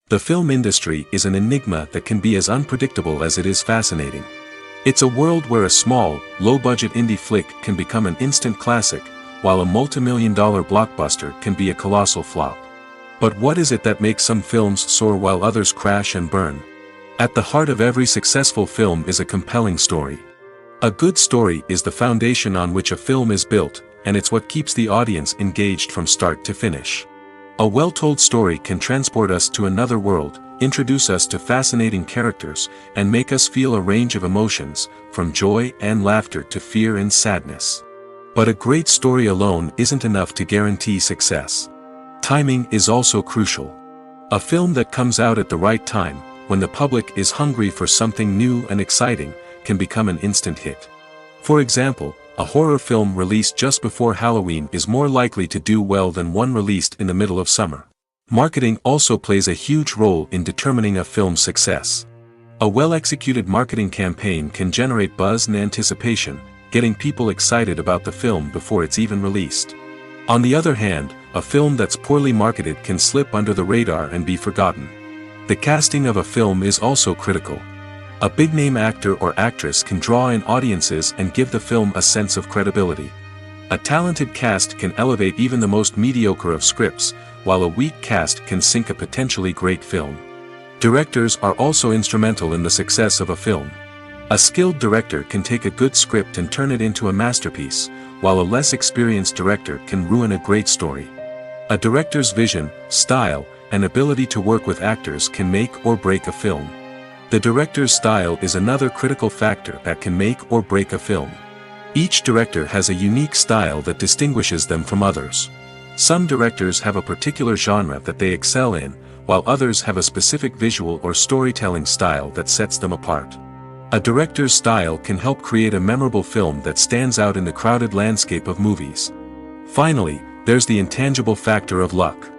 The film industry is an enigma that can be as unpredictable as it is fascinating. It's a world where a small, low-budget indie flick can become an instant classic, while a multi-million-dollar blockbuster can be a colossal flop. But what is it that makes some films soar while others crash and burn? At the heart of every successful film is a compelling story. A good story is the foundation on which a film is built, and it's what keeps the audience engaged from start to finish. A well-told story can transport us to another world, introduce us to fascinating characters, and make us feel a range of emotions, from joy and laughter to fear and sadness. But a great story alone isn't enough to guarantee success. Timing is also crucial. A film that comes out at the right time, when the public is hungry for something new and exciting, can become an instant hit. For example, a horror film released just before Halloween is more likely to do well than one released in the middle of summer. Marketing also plays a huge role in determining a film's success. A well-executed marketing campaign can generate buzz and anticipation, getting people excited about the film before it's even released. On the other hand, a film that's poorly marketed can slip under the radar and be forgotten. The casting of a film is also critical. A big-name actor or actress can draw in audiences and give the film a sense of credibility. A talented cast can elevate even the most mediocre of scripts, while a weak cast can sink a potentially great film. Directors are also instrumental in the success of a film. A skilled director can take a good script and turn it into a masterpiece, while a less experienced director can ruin a great story. A director's vision, style, and ability to work with actors can make or break a film. The director's style is another critical factor that can make or break a film. Each director has a unique style that distinguishes them from others. Some directors have a particular genre that they excel in, while others have a specific visual or storytelling style that sets them apart. A director's style can help create a memorable film that stands out in the crowded landscape of movies. Finally, there's the intangible factor of luck.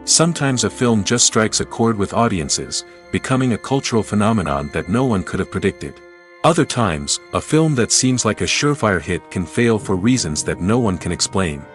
Sometimes a film just strikes a chord with audiences, becoming a cultural phenomenon that no one could have predicted. Other times, a film that seems like a surefire hit can fail for reasons that no one can explain.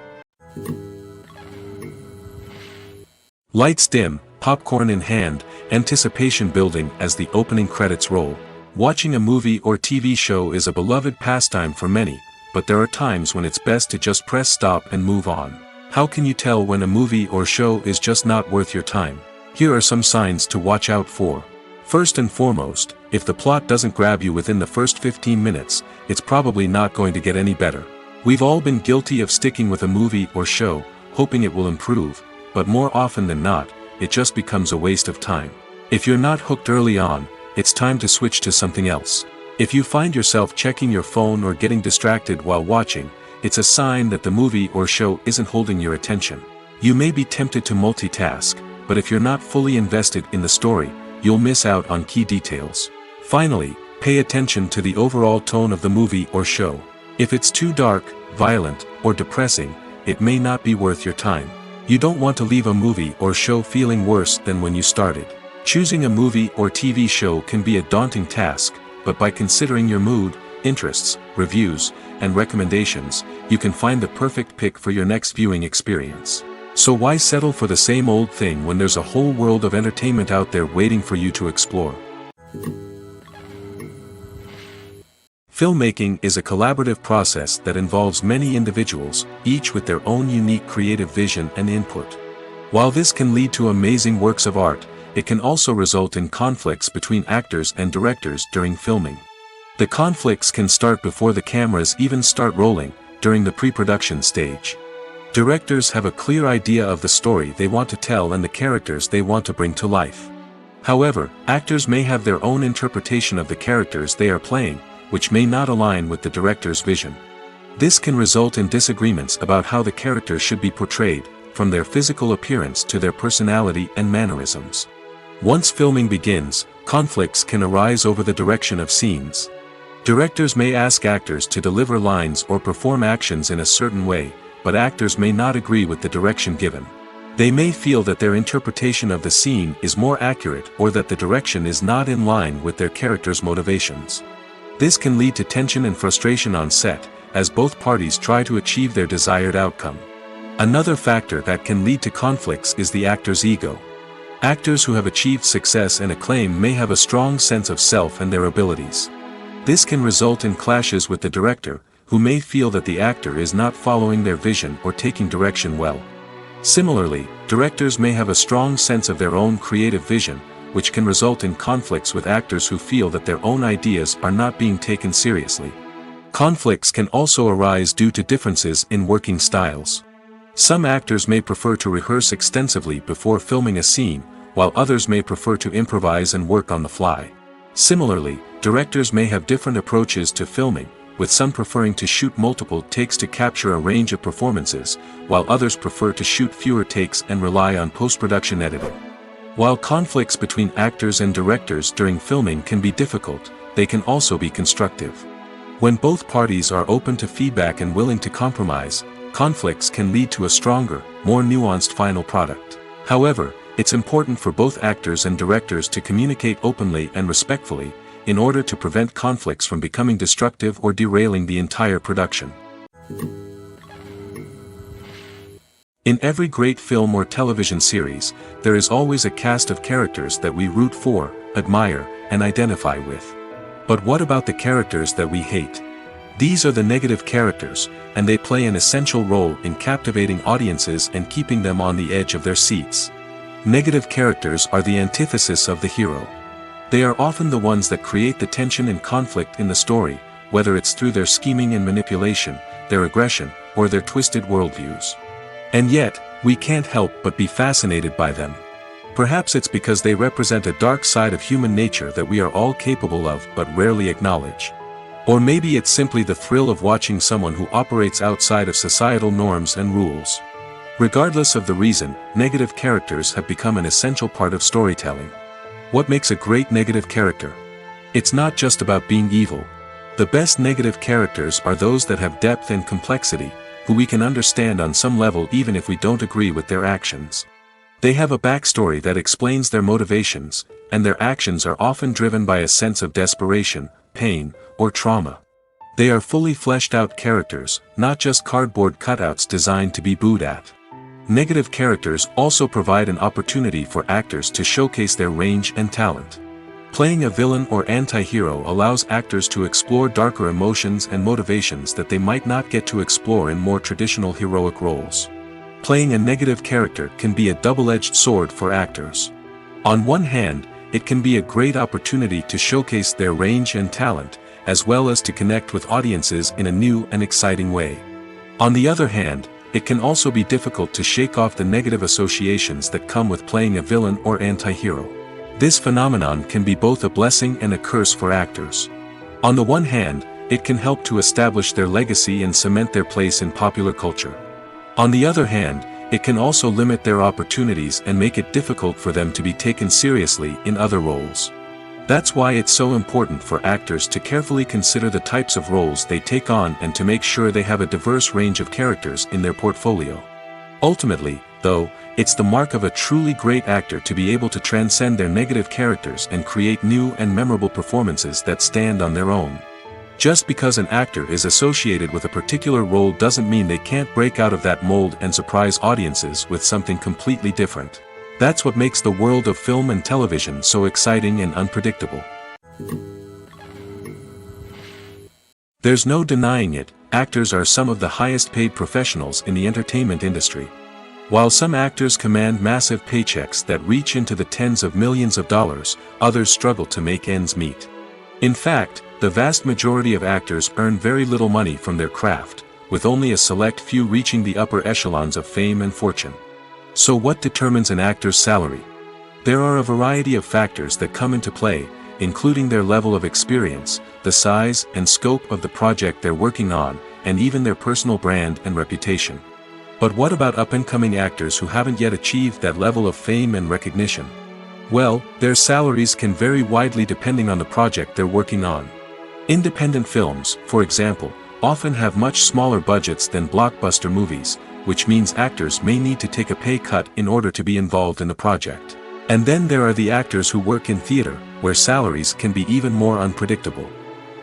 Lights dim, popcorn in hand, anticipation building as the opening credits roll. Watching a movie or TV show is a beloved pastime for many, but there are times when it's best to just press stop and move on. How can you tell when a movie or show is just not worth your time? Here are some signs to watch out for. First and foremost, if the plot doesn't grab you within the first 15 minutes, it's probably not going to get any better. We've all been guilty of sticking with a movie or show, hoping it will improve, but more often than not, it just becomes a waste of time. If you're not hooked early on, it's time to switch to something else. If you find yourself checking your phone or getting distracted while watching, it's a sign that the movie or show isn't holding your attention. You may be tempted to multitask, but if you're not fully invested in the story, you'll miss out on key details. Finally, pay attention to the overall tone of the movie or show. If it's too dark, violent, or depressing, it may not be worth your time. You don't want to leave a movie or show feeling worse than when you started. Choosing a movie or TV show can be a daunting task, but by considering your mood, interests, reviews, and recommendations, you can find the perfect pick for your next viewing experience. So why settle for the same old thing when there's a whole world of entertainment out there waiting for you to explore? Filmmaking is a collaborative process that involves many individuals, each with their own unique creative vision and input. While this can lead to amazing works of art, it can also result in conflicts between actors and directors during filming. The conflicts can start before the cameras even start rolling, during the pre-production stage. Directors have a clear idea of the story they want to tell and the characters they want to bring to life. However, actors may have their own interpretation of the characters they are playing, which may not align with the director's vision. This can result in disagreements about how the characters should be portrayed, from their physical appearance to their personality and mannerisms. Once filming begins, conflicts can arise over the direction of scenes. Directors may ask actors to deliver lines or perform actions in a certain way, but actors may not agree with the direction given. They may feel that their interpretation of the scene is more accurate or that the direction is not in line with their character's motivations. This can lead to tension and frustration on set, as both parties try to achieve their desired outcome. Another factor that can lead to conflicts is the actor's ego. Actors who have achieved success and acclaim may have a strong sense of self and their abilities. This can result in clashes with the director, who may feel that the actor is not following their vision or taking direction well. Similarly, directors may have a strong sense of their own creative vision, which can result in conflicts with actors who feel that their own ideas are not being taken seriously. Conflicts can also arise due to differences in working styles. Some actors may prefer to rehearse extensively before filming a scene, while others may prefer to improvise and work on the fly. Similarly, directors may have different approaches to filming, with some preferring to shoot multiple takes to capture a range of performances, while others prefer to shoot fewer takes and rely on post-production editing. While conflicts between actors and directors during filming can be difficult, they can also be constructive. When both parties are open to feedback and willing to compromise, conflicts can lead to a stronger, more nuanced final product. However, it's important for both actors and directors to communicate openly and respectfully, in order to prevent conflicts from becoming destructive or derailing the entire production. In every great film or television series, there is always a cast of characters that we root for, admire, and identify with. But what about the characters that we hate? These are the negative characters, and they play an essential role in captivating audiences and keeping them on the edge of their seats. Negative characters are the antithesis of the hero. They are often the ones that create the tension and conflict in the story, whether it's through their scheming and manipulation, their aggression, or their twisted worldviews. And yet, we can't help but be fascinated by them. Perhaps it's because they represent a dark side of human nature that we are all capable of but rarely acknowledge. Or maybe it's simply the thrill of watching someone who operates outside of societal norms and rules. Regardless of the reason, negative characters have become an essential part of storytelling. What makes a great negative character? It's not just about being evil. The best negative characters are those that have depth and complexity, who we can understand on some level even if we don't agree with their actions. They have a backstory that explains their motivations, and their actions are often driven by a sense of desperation, pain, or trauma. They are fully fleshed out characters, not just cardboard cutouts designed to be booed at. Negative characters also provide an opportunity for actors to showcase their range and talent. Playing a villain or anti-hero allows actors to explore darker emotions and motivations that they might not get to explore in more traditional heroic roles. Playing a negative character can be a double-edged sword for actors. On one hand, it can be a great opportunity to showcase their range and talent, as well as to connect with audiences in a new and exciting way. On the other hand, it can also be difficult to shake off the negative associations that come with playing a villain or anti-hero. This phenomenon can be both a blessing and a curse for actors. On the one hand, it can help to establish their legacy and cement their place in popular culture. On the other hand, it can also limit their opportunities and make it difficult for them to be taken seriously in other roles. That's why it's so important for actors to carefully consider the types of roles they take on and to make sure they have a diverse range of characters in their portfolio. Ultimately, though, it's the mark of a truly great actor to be able to transcend their negative characters and create new and memorable performances that stand on their own. Just because an actor is associated with a particular role doesn't mean they can't break out of that mold and surprise audiences with something completely different. That's what makes the world of film and television so exciting and unpredictable. There's no denying it, actors are some of the highest paid professionals in the entertainment industry. While some actors command massive paychecks that reach into the tens of millions of dollars, others struggle to make ends meet. In fact, the vast majority of actors earn very little money from their craft, with only a select few reaching the upper echelons of fame and fortune. So what determines an actor's salary? There are a variety of factors that come into play, including their level of experience, the size and scope of the project they're working on, and even their personal brand and reputation. But what about up-and-coming actors who haven't yet achieved that level of fame and recognition? Well, their salaries can vary widely depending on the project they're working on. Independent films, for example, often have much smaller budgets than blockbuster movies, which means actors may need to take a pay cut in order to be involved in the project. And then there are the actors who work in theater, where salaries can be even more unpredictable.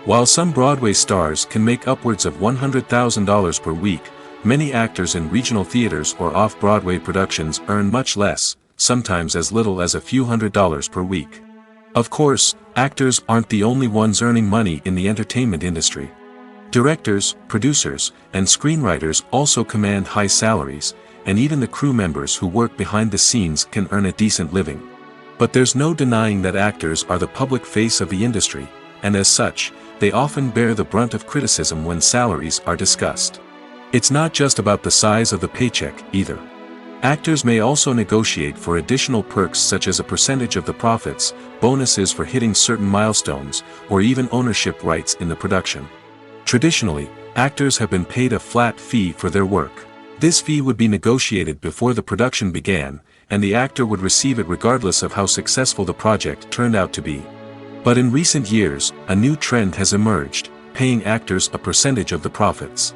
While some Broadway stars can make upwards of $100,000 per week, many actors in regional theaters or off-Broadway productions earn much less, sometimes as little as a few $100s per week. Of course, actors aren't the only ones earning money in the entertainment industry. Directors, producers, and screenwriters also command high salaries, and even the crew members who work behind the scenes can earn a decent living. But there's no denying that actors are the public face of the industry, and as such, they often bear the brunt of criticism when salaries are discussed. It's not just about the size of the paycheck, either. Actors may also negotiate for additional perks such as a percentage of the profits, bonuses for hitting certain milestones, or even ownership rights in the production. Traditionally, actors have been paid a flat fee for their work. This fee would be negotiated before the production began, and the actor would receive it regardless of how successful the project turned out to be. But in recent years, a new trend has emerged, paying actors a percentage of the profits.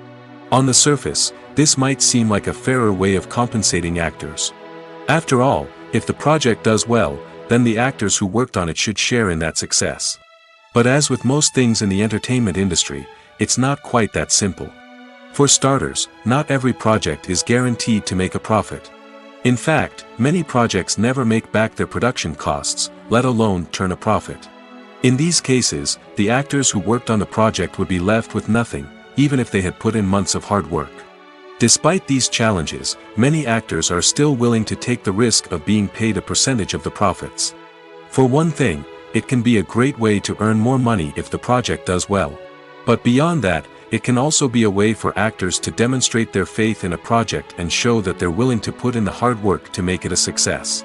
On the surface, this might seem like a fairer way of compensating actors. After all, if the project does well, then the actors who worked on it should share in that success. But as with most things in the entertainment industry, it's not quite that simple. For starters, not every project is guaranteed to make a profit. In fact, many projects never make back their production costs, let alone turn a profit. In these cases, the actors who worked on the project would be left with nothing, even if they had put in months of hard work. Despite these challenges, many actors are still willing to take the risk of being paid a percentage of the profits. For one thing, it can be a great way to earn more money if the project does well. But beyond that, it can also be a way for actors to demonstrate their faith in a project and show that they're willing to put in the hard work to make it a success.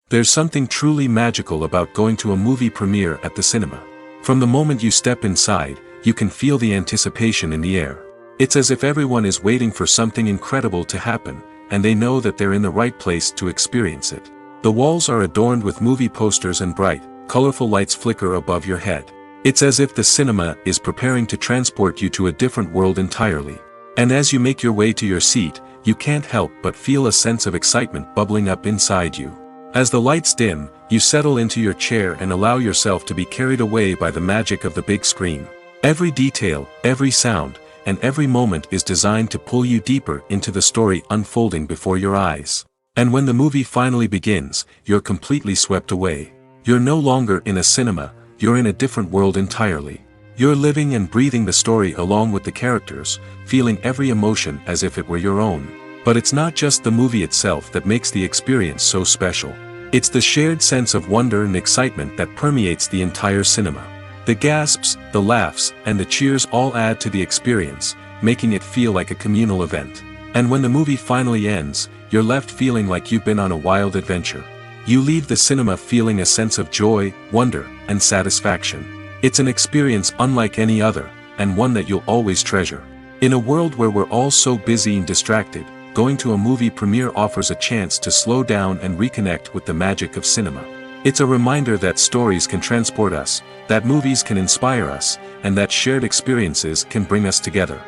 There's something truly magical about going to a movie premiere at the cinema. From the moment you step inside, you can feel the anticipation in the air. It's as if everyone is waiting for something incredible to happen, and they know that they're in the right place to experience it. The walls are adorned with movie posters and bright, colorful lights flicker above your head. It's as if the cinema is preparing to transport you to a different world entirely. And as you make your way to your seat, you can't help but feel a sense of excitement bubbling up inside you. As the lights dim, you settle into your chair and allow yourself to be carried away by the magic of the big screen. Every detail, every sound, and every moment is designed to pull you deeper into the story unfolding before your eyes. And when the movie finally begins, you're completely swept away. You're no longer in a cinema, you're in a different world entirely. You're living and breathing the story along with the characters, feeling every emotion as if it were your own. But it's not just the movie itself that makes the experience so special. It's the shared sense of wonder and excitement that permeates the entire cinema. The gasps, the laughs, and the cheers all add to the experience, making it feel like a communal event. And when the movie finally ends, you're left feeling like you've been on a wild adventure. You leave the cinema feeling a sense of joy, wonder, and satisfaction. It's an experience unlike any other, and one that you'll always treasure. In a world where we're all so busy and distracted, going to a movie premiere offers a chance to slow down and reconnect with the magic of cinema. It's a reminder that stories can transport us, that movies can inspire us, and that shared experiences can bring us together.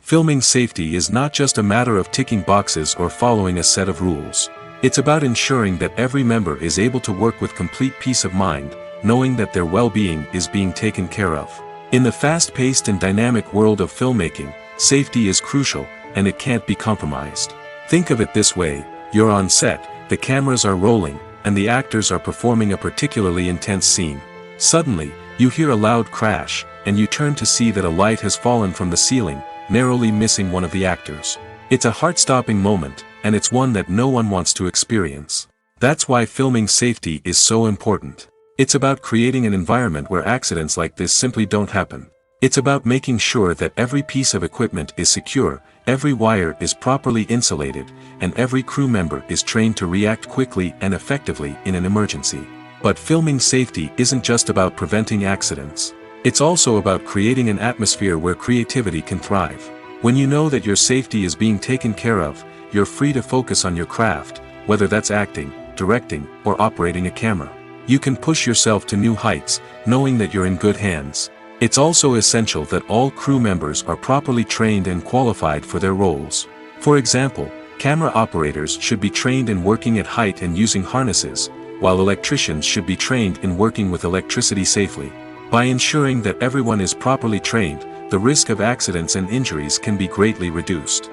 Filming safety is not just a matter of ticking boxes or following a set of rules. It's about ensuring that every member is able to work with complete peace of mind, knowing that their well-being is being taken care of. In the fast-paced and dynamic world of filmmaking, safety is crucial, and it can't be compromised. Think of it this way: you're on set, the cameras are rolling, and the actors are performing a particularly intense scene. Suddenly, you hear a loud crash, and you turn to see that a light has fallen from the ceiling, narrowly missing one of the actors. It's a heart-stopping moment, and it's one that no one wants to experience. That's why filming safety is so important. It's about creating an environment where accidents like this simply don't happen. It's about making sure that every piece of equipment is secure, every wire is properly insulated, and every crew member is trained to react quickly and effectively in an emergency. But filming safety isn't just about preventing accidents. It's also about creating an atmosphere where creativity can thrive. When you know that your safety is being taken care of, you're free to focus on your craft, whether that's acting, directing, or operating a camera. You can push yourself to new heights, knowing that you're in good hands. It's also essential that all crew members are properly trained and qualified for their roles. For example, camera operators should be trained in working at height and using harnesses, while electricians should be trained in working with electricity safely. By ensuring that everyone is properly trained, the risk of accidents and injuries can be greatly reduced.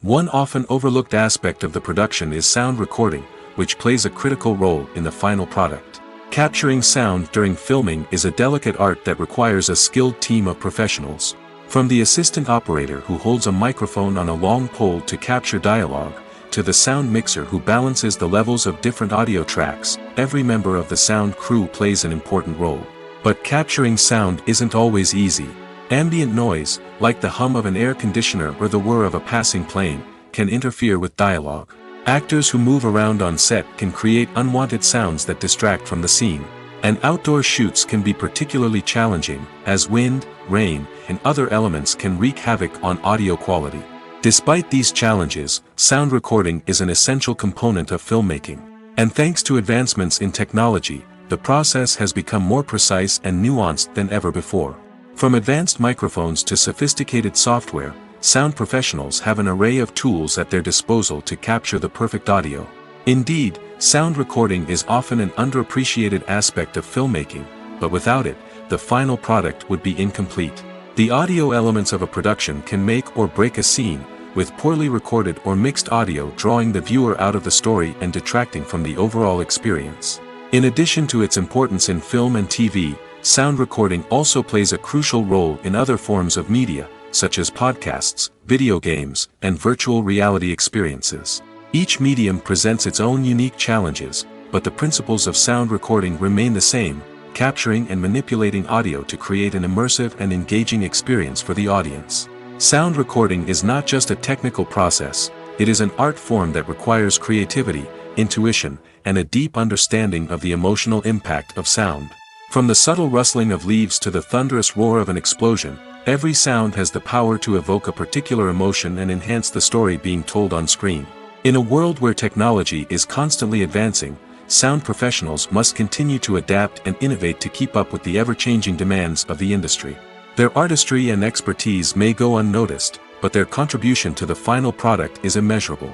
One often overlooked aspect of the production is sound recording, which plays a critical role in the final product. Capturing sound during filming is a delicate art that requires a skilled team of professionals. From the assistant operator who holds a microphone on a long pole to capture dialogue, to the sound mixer who balances the levels of different audio tracks, every member of the sound crew plays an important role. But capturing sound isn't always easy. Ambient noise, like the hum of an air conditioner or the whir of a passing plane, can interfere with dialogue. Actors who move around on set can create unwanted sounds that distract from the scene. And outdoor shoots can be particularly challenging, as wind, rain, and other elements can wreak havoc on audio quality. Despite these challenges, sound recording is an essential component of filmmaking. And thanks to advancements in technology, the process has become more precise and nuanced than ever before. From advanced microphones to sophisticated software, sound professionals have an array of tools at their disposal to capture the perfect audio. Indeed, sound recording is often an underappreciated aspect of filmmaking, but without it, the final product would be incomplete. The audio elements of a production can make or break a scene, with poorly recorded or mixed audio drawing the viewer out of the story and detracting from the overall experience. In addition to its importance in film and TV, sound recording also plays a crucial role in other forms of media, such as podcasts, video games, and virtual reality experiences. Each medium presents its own unique challenges, but the principles of sound recording remain the same: capturing and manipulating audio to create an immersive and engaging experience for the audience. Sound recording is not just a technical process, it is an art form that requires creativity, intuition, and a deep understanding of the emotional impact of sound. From the subtle rustling of leaves to the thunderous roar of an explosion, every sound has the power to evoke a particular emotion and enhance the story being told on screen. In a world where technology is constantly advancing, sound professionals must continue to adapt and innovate to keep up with the ever-changing demands of the industry. Their artistry and expertise may go unnoticed, but their contribution to the final product is immeasurable.